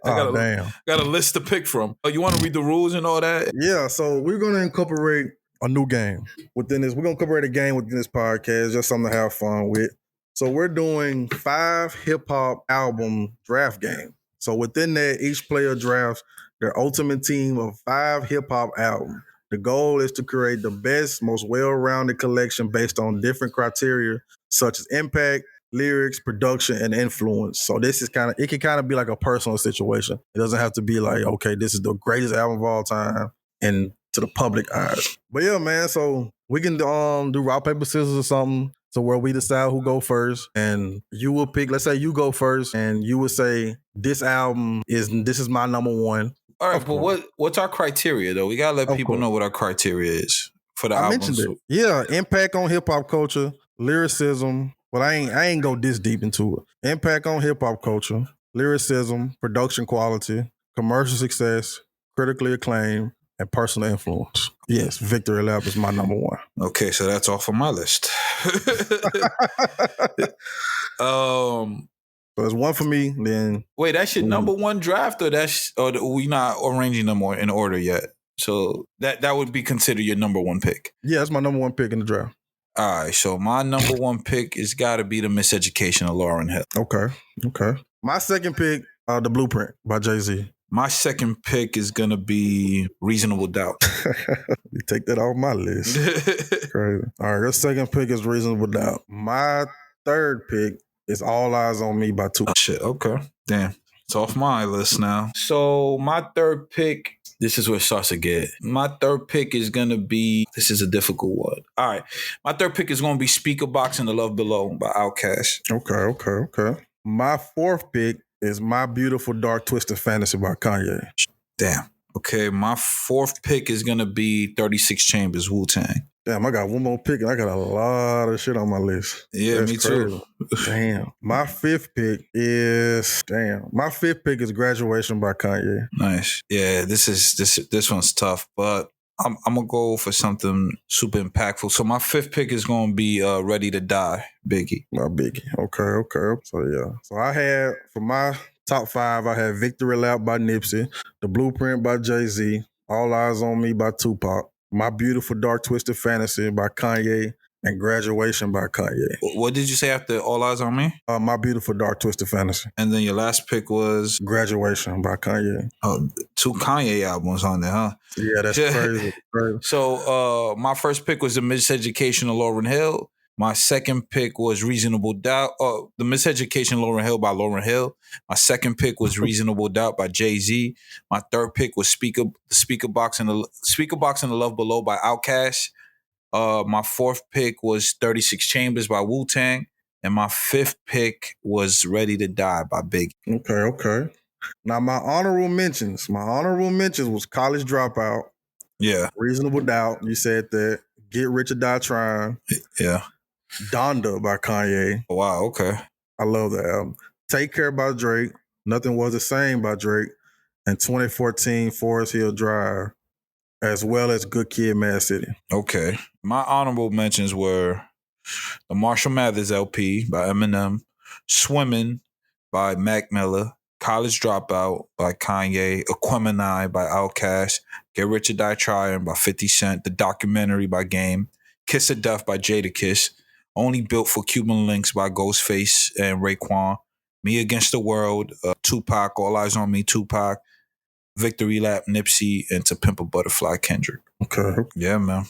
S3: I got a list to pick from. You want to read the rules and all that?
S4: Yeah. So we're going to incorporate a new game within this. We're going to incorporate a game within this podcast, just something to have fun with. So we're doing 5 hip-hop album draft game. So within that, each player drafts their ultimate team of 5 hip-hop albums. The goal is to create the best, most well-rounded collection based on different criteria, such as impact, lyrics, production, and influence. So this is it can kind of be like a personal situation. It doesn't have to be like, okay, this is the greatest album of all time and to the public eyes. But yeah, man, so we can do rock, paper, scissors or something. So where we decide who go first, and you will pick, let's say you go first, and you would say, this is my number one.
S3: All right, but what's our criteria though? We gotta let people know what our criteria is for the album. I mentioned it.
S4: Yeah, impact on hip hop culture, lyricism. Well, I ain't go this deep into it. Impact on hip hop culture, lyricism, production quality, commercial success, critically acclaimed, and personal influence. Yes, Victory Lap is my number one.
S3: Okay, so that's off of my list.
S4: So it's one for me. Then
S3: wait, that's your number one draft, or we not arranging them in order yet? So that would be considered your number one pick.
S4: Yeah, that's my number one pick in the draft.
S3: All right, so my number one pick is got to be The Miseducation of Lauryn Hill.
S4: Okay. My second pick, The Blueprint by Jay-Z.
S3: My second pick is gonna be Reasonable Doubt.
S4: You take that off my list. Crazy. All right, your second pick is Reasonable Doubt. My third pick is All Eyes on Me by Tupac.
S3: Oh, shit. Okay. Damn. It's off my list now. So my third pick, this is where it starts to get. My third pick is going to be, this is a difficult one. All right. My third pick is going to be Speaker Box and The Love Below by Outkast.
S4: Okay. My fourth pick is My Beautiful Dark Twisted Fantasy by Kanye.
S3: Damn. Okay. My fourth pick is going to be 36 Chambers, Wu-Tang.
S4: Damn, I got one more pick and I got a lot of shit on my list.
S3: Yeah,
S4: That's
S3: me
S4: crazy.
S3: too.
S4: Damn. My fifth pick is Graduation by Kanye.
S3: Nice. Yeah, this one's tough, but I'm gonna go for something super impactful. So my fifth pick is gonna be Ready to Die, Biggie.
S4: My Biggie. Okay. So yeah. So I had, for my top five, I had Victory Lap by Nipsey, The Blueprint by Jay-Z, All Eyes on Me by Tupac, My Beautiful Dark Twisted Fantasy by Kanye, and Graduation by Kanye.
S3: What did you say after All Eyes on Me?
S4: My Beautiful Dark Twisted Fantasy.
S3: And then your last pick was
S4: Graduation by Kanye.
S3: Oh, 2 Kanye albums on there, huh?
S4: Yeah, that's crazy.
S3: So my first pick was The Miseducation of Lauryn Hill. My second pick was Reasonable Doubt. The Miseducation of Lauryn Hill by Lauryn Hill. My second pick was Reasonable Doubt by Jay-Z. My third pick was Speaker Box and the Love Below by Outkast. My fourth pick was 36 Chambers by Wu-Tang. And my fifth pick was Ready to Die by Biggie.
S4: Okay. Now my honorable mentions was College Dropout.
S3: Yeah.
S4: Reasonable Doubt. You said that. Get Rich or Die Trying.
S3: Yeah.
S4: Donda by Kanye.
S3: Wow, okay.
S4: I love that album. Take Care by Drake. Nothing Was the Same by Drake. And 2014 Forest Hill Drive, as well as Good Kid, Mad City.
S3: Okay. My honorable mentions were the Marshall Mathers LP by Eminem, Swimming by Mac Miller, College Dropout by Kanye, Aquemini by Outkast, Get Rich or Die Trying by 50 Cent, The Documentary by Game, Kiss of Death by Jadakiss, Only Built for Cuban Links by Ghostface and Raekwon, Me Against the World, Tupac, All Eyes on Me, Tupac, Victory Lap, Nipsey, and To Pimp a Butterfly, Kendrick.
S4: Okay.
S3: Yeah, man.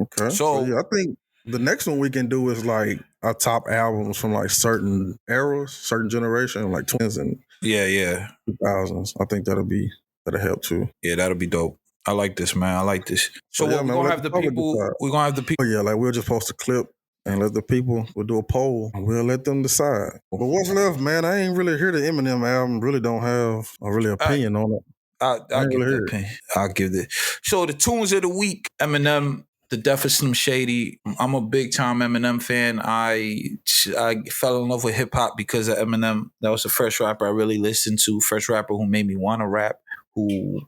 S4: Okay. So yeah, I think the next one we can do is like our top albums from like certain eras, certain generation, like 20s and 2000s. I think that'll help too.
S3: Yeah, that'll be dope. I like this, man. I like this. So we're gonna have the people. We're gonna have the people.
S4: Oh, yeah, like we'll just post a clip and let the people. We'll do a poll and we'll let them decide. But what's left, man? I ain't really hear the Eminem album. Really don't have a really opinion on it.
S3: I'll give the opinion. I'll give it. So the tunes of the week: Eminem, The Death of Slim Shady. I'm a big time Eminem fan. I fell in love with hip hop because of Eminem. That was the first rapper I really listened to. First rapper who made me want to rap. Who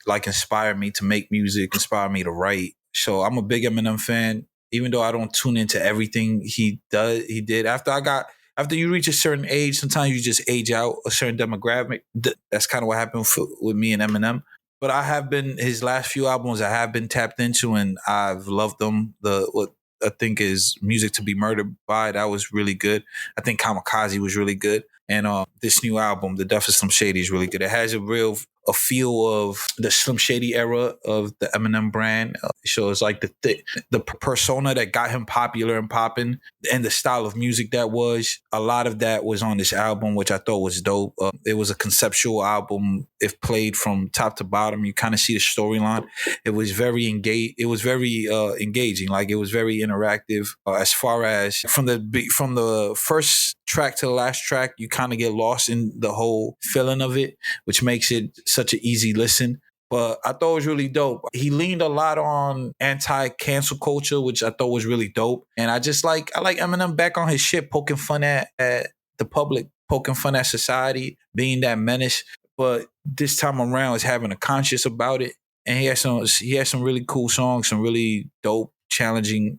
S3: like inspired me to make music, inspired me to write. So I'm a big Eminem fan, even though I don't tune into everything he did. After you reach a certain age, sometimes you just age out a certain demographic. That's kind of what happened with me and Eminem. But his last few albums I have been tapped into and I've loved them. What I think is Music to Be Murdered By, that was really good. I think Kamikaze was really good. And this new album, The Death of Slim Shady, is really good. It has a feel of the Slim Shady era of the Eminem brand. It shows like the persona that got him popular and popping and the style of music that was. A lot of that was on this album, which I thought was dope. It was a conceptual album. If played from top to bottom, you kind of see the storyline. It was very engaging. Like it was very interactive. As far as from the first track to the last track, you kind of get lost in the whole feeling of it, which makes it such an easy listen. But I thought it was really dope. He leaned a lot on anti-cancel culture, which I thought was really dope. And I like Eminem back on his shit, poking fun at the public, poking fun at society, being that menace. But this time around is having a conscience about it. and he has some really cool songs, some really dope, challenging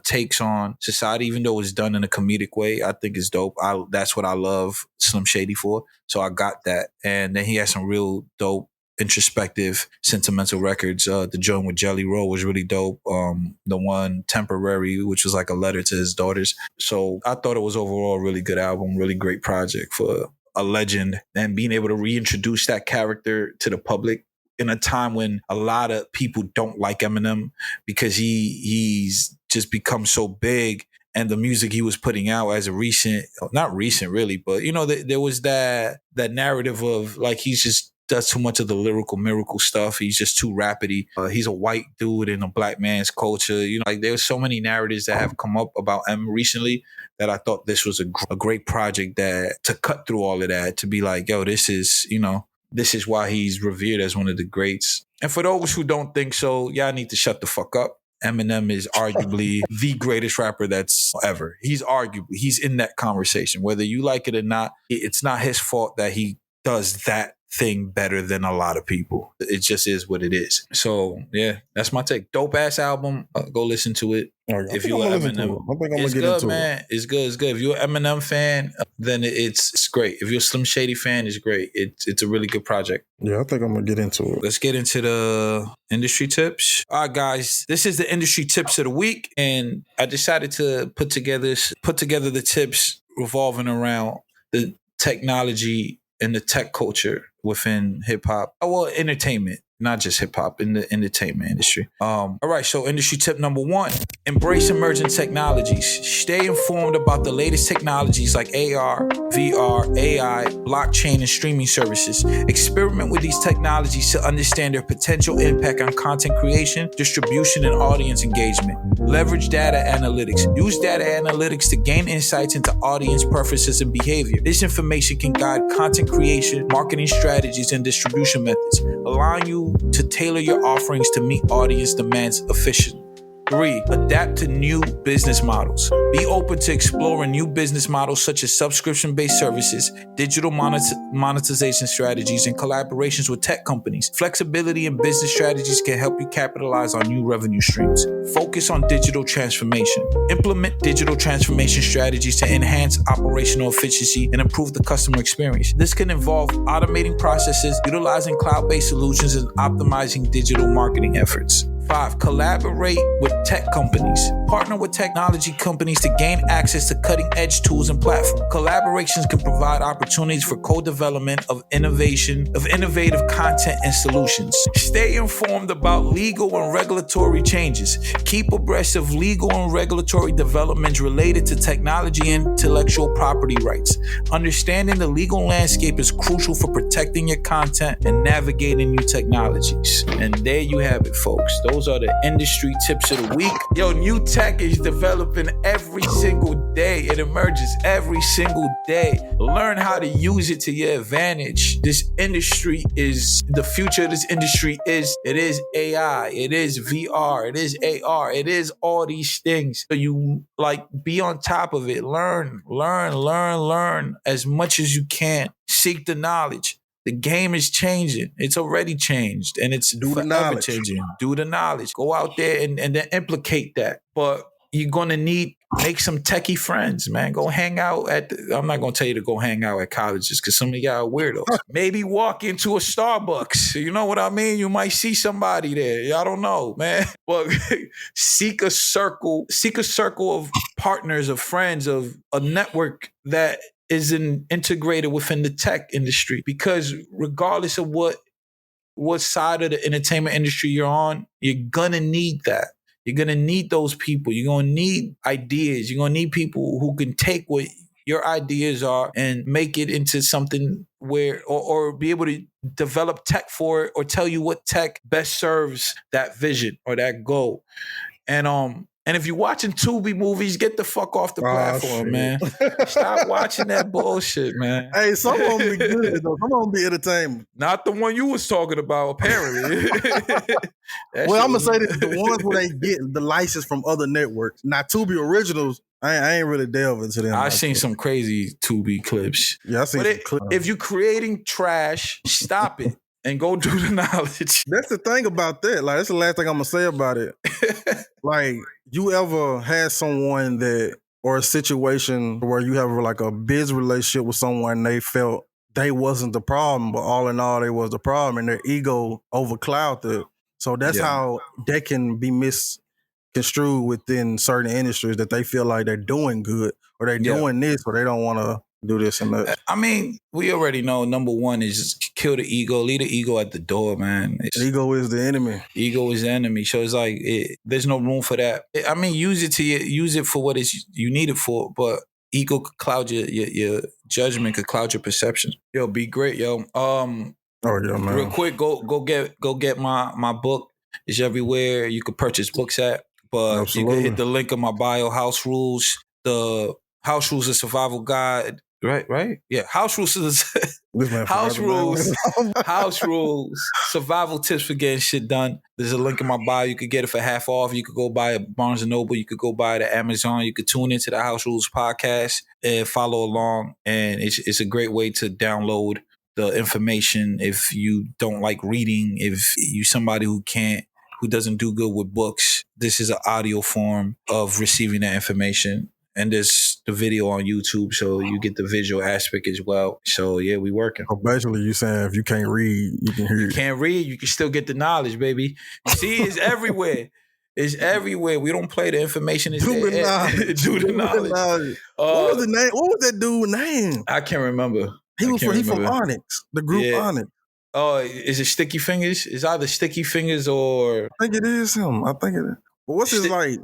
S3: takes on society, even though it's done in a comedic way. I think it's dope. That's what I love Slim Shady for. So I got that. And then he has some real dope, introspective, sentimental records. The joint with Jelly Roll was really dope. The one Temporary, which was like a letter to his daughters. So I thought it was overall a really good album, really great project for a legend, and being able to reintroduce that character to the public in a time when a lot of people don't like Eminem because he's just become so big, and the music he was putting out as not recent really, but there was that narrative of like he's just does too much of the lyrical miracle stuff. He's just too rapidy. He's a white dude in a black man's culture. Like there's so many narratives that have come up about M recently that I thought this was a great project to cut through all of that, to be like, yo, this is why he's revered as one of the greats. And for those who don't think so, y'all need to shut the fuck up. Eminem is arguably the greatest rapper that's ever. He's in that conversation. Whether you like it or not, it's not his fault that he does that thing better than a lot of people. It just is what it is. So yeah, that's my take. Dope ass album. Go listen to it. If you're Eminem, it's good, man. It's good. It's good. If you're an Eminem fan, then it's great. If you're a Slim Shady fan, it's great. It's a really good project.
S4: Yeah, I think I'm gonna get into it.
S3: Let's get into the industry tips. All right, guys, this is the industry tips of the week, and I decided to put together the tips revolving around the technology and the tech culture within hip hop. Well, entertainment, not just hip hop, in the entertainment industry. All right, so industry tip number 1, embrace emerging technologies. Stay informed about the latest technologies like AR, VR, AI, blockchain, and streaming services. Experiment with these technologies to understand their potential impact on content creation, distribution, and audience engagement. Leverage data analytics. Use data analytics to gain insights into audience preferences and behavior. This information can guide content creation, marketing strategies, and distribution methods, allowing you to tailor your offerings to meet audience demands efficiently. 3, adapt to new business models. Be open to exploring new business models such as subscription-based services, digital monetization strategies, and collaborations with tech companies. Flexibility in business strategies can help you capitalize on new revenue streams. Focus on digital transformation. Implement digital transformation strategies to enhance operational efficiency and improve the customer experience. This can involve automating processes, utilizing cloud-based solutions, and optimizing digital marketing efforts. 5, collaborate with tech companies. Partner with technology companies to gain access to cutting-edge tools and platforms. Collaborations can provide opportunities for co-development of innovative content and solutions. Stay informed about legal and regulatory changes. Keep abreast of legal and regulatory developments related to technology and intellectual property rights. Understanding the legal landscape is crucial for protecting your content and navigating new technologies. And there you have it, folks. Those are the industry tips of the week. Yo, new tech is developing every single day. It emerges every single day. Learn how to use it to your advantage. The future of this industry is AI, it is VR, it is AR, it is all these things. So you be on top of it. Learn as much as you can. Seek the knowledge. The game is changing. It's already changed, and it's forever changing. Do the knowledge. Go out there and then implicate that. But you're going to make some techie friends, man. Go hang out I'm not going to tell you to go hang out at colleges because some of y'all are weirdos. Maybe walk into a Starbucks. You know what I mean? You might see somebody there. I don't know, man. But seek a circle of partners, of friends, of a network that is integrated within the tech industry, because regardless of what side of the entertainment industry you're on, you're gonna need that. You're gonna need those people. You're gonna need ideas. You're gonna need people who can take what your ideas are and make it into something where, or be able to develop tech for it, or tell you what tech best serves that vision or that goal. And if you're watching Tubi movies, get the fuck off the platform, man. Stop watching that bullshit, man.
S4: Hey, some of them be good, though. Some of them be entertainment.
S3: Not the one you was talking about, apparently.
S4: Well, I'm going to say that the ones where they get the license from other networks. Now, Tubi originals, I ain't really delving into them.
S3: I've seen some crazy Tubi clips.
S4: Yeah, I seen some clips.
S3: If you're creating trash, stop it. and go do the knowledge.
S4: That's the thing about that. Like, that's the last thing I'm gonna say about it. Like, you ever had someone that, or a situation where you have like a business relationship with someone, they felt they wasn't the problem, but all in all, they was the problem, and their ego overclouded it. So that's how that can be misconstrued within certain industries, that they feel like they're doing good, or they're doing this, or they don't want to do this and that.
S3: I mean, we already know number one is just kill the ego, leave the ego at the door, man.
S4: Ego is the enemy.
S3: Ego is the enemy. So it's like there's no room for that. I mean, use it for what you need it for, but ego could cloud your judgment, could cloud your perception. Yo, be great, yo.
S4: Man.
S3: Real quick, go get my book. It's everywhere you could purchase books at. But
S4: Absolutely.
S3: You can hit the link in my bio. House Rules, the House Rules of Survival Guide. Right? Yeah. House Rules. House Rules. Survival tips for getting shit done. There's a link in my bio. You could get it for half off. You could go buy it at Barnes & Noble. You could go buy it at Amazon. You could tune into the House Rules podcast and follow along. And it's a great way to download the information if you don't like reading. If you somebody who doesn't do good with books, this is an audio form of receiving that information. And there's the video on YouTube, so you get the visual aspect as well. So yeah, we working.
S4: So basically, you saying if you can't read, you can hear.
S3: You can't read, you can still get the knowledge, baby. See, it's everywhere. It's everywhere. We don't play the information. It's
S4: do the knowledge.
S3: Do the knowledge.
S4: What was the name? What was that dude's name?
S3: I can't remember.
S4: He from Onyx, the group Onyx.
S3: Oh, is it Sticky Fingers? It's either Sticky Fingers or
S4: I think it is him. I think it is. But what's his like?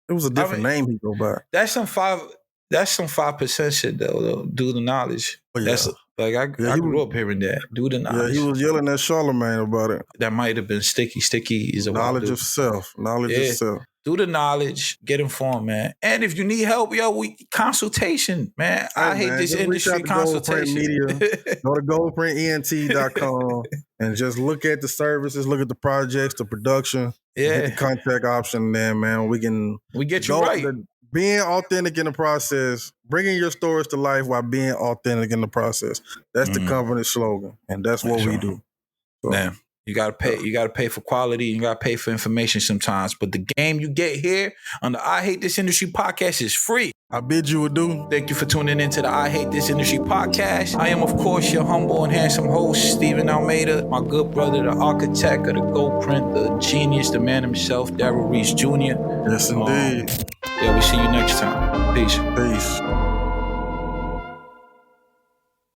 S4: It was a different name he go by.
S3: That's some 5% shit though. Do the knowledge.
S4: Oh, yeah.
S3: That's like I grew up hearing that. Do the knowledge.
S4: Yeah, he was yelling at Charlemagne about it.
S3: That might have been Sticky. Sticky is a
S4: knowledge of self. Knowledge of self.
S3: Do the knowledge. Get informed, man. And if you need help, we consultation, man. I hate this industry consultation.
S4: Go to goldprintent.com and just look at the services, look at the projects, the production.
S3: Yeah.
S4: Hit the contact option there, man. We
S3: get you right.
S4: Being authentic in the process, bringing your stories to life while being authentic in the process. That's the company slogan, and that's what we do. So,
S3: man, you gotta pay. You gotta pay for quality. You gotta pay for information sometimes. But the game you get here on the I Hate This Industry podcast is free.
S4: I bid you adieu.
S3: Thank you for tuning into the I Hate This Industry podcast. I am, of course, your humble and handsome host, Steven Almeida, my good brother, the architect of the Gold Print, the genius, the man himself, Darrell Reese Jr.
S4: Yes, indeed.
S3: Yeah, we see you next time. Peace.
S4: Peace.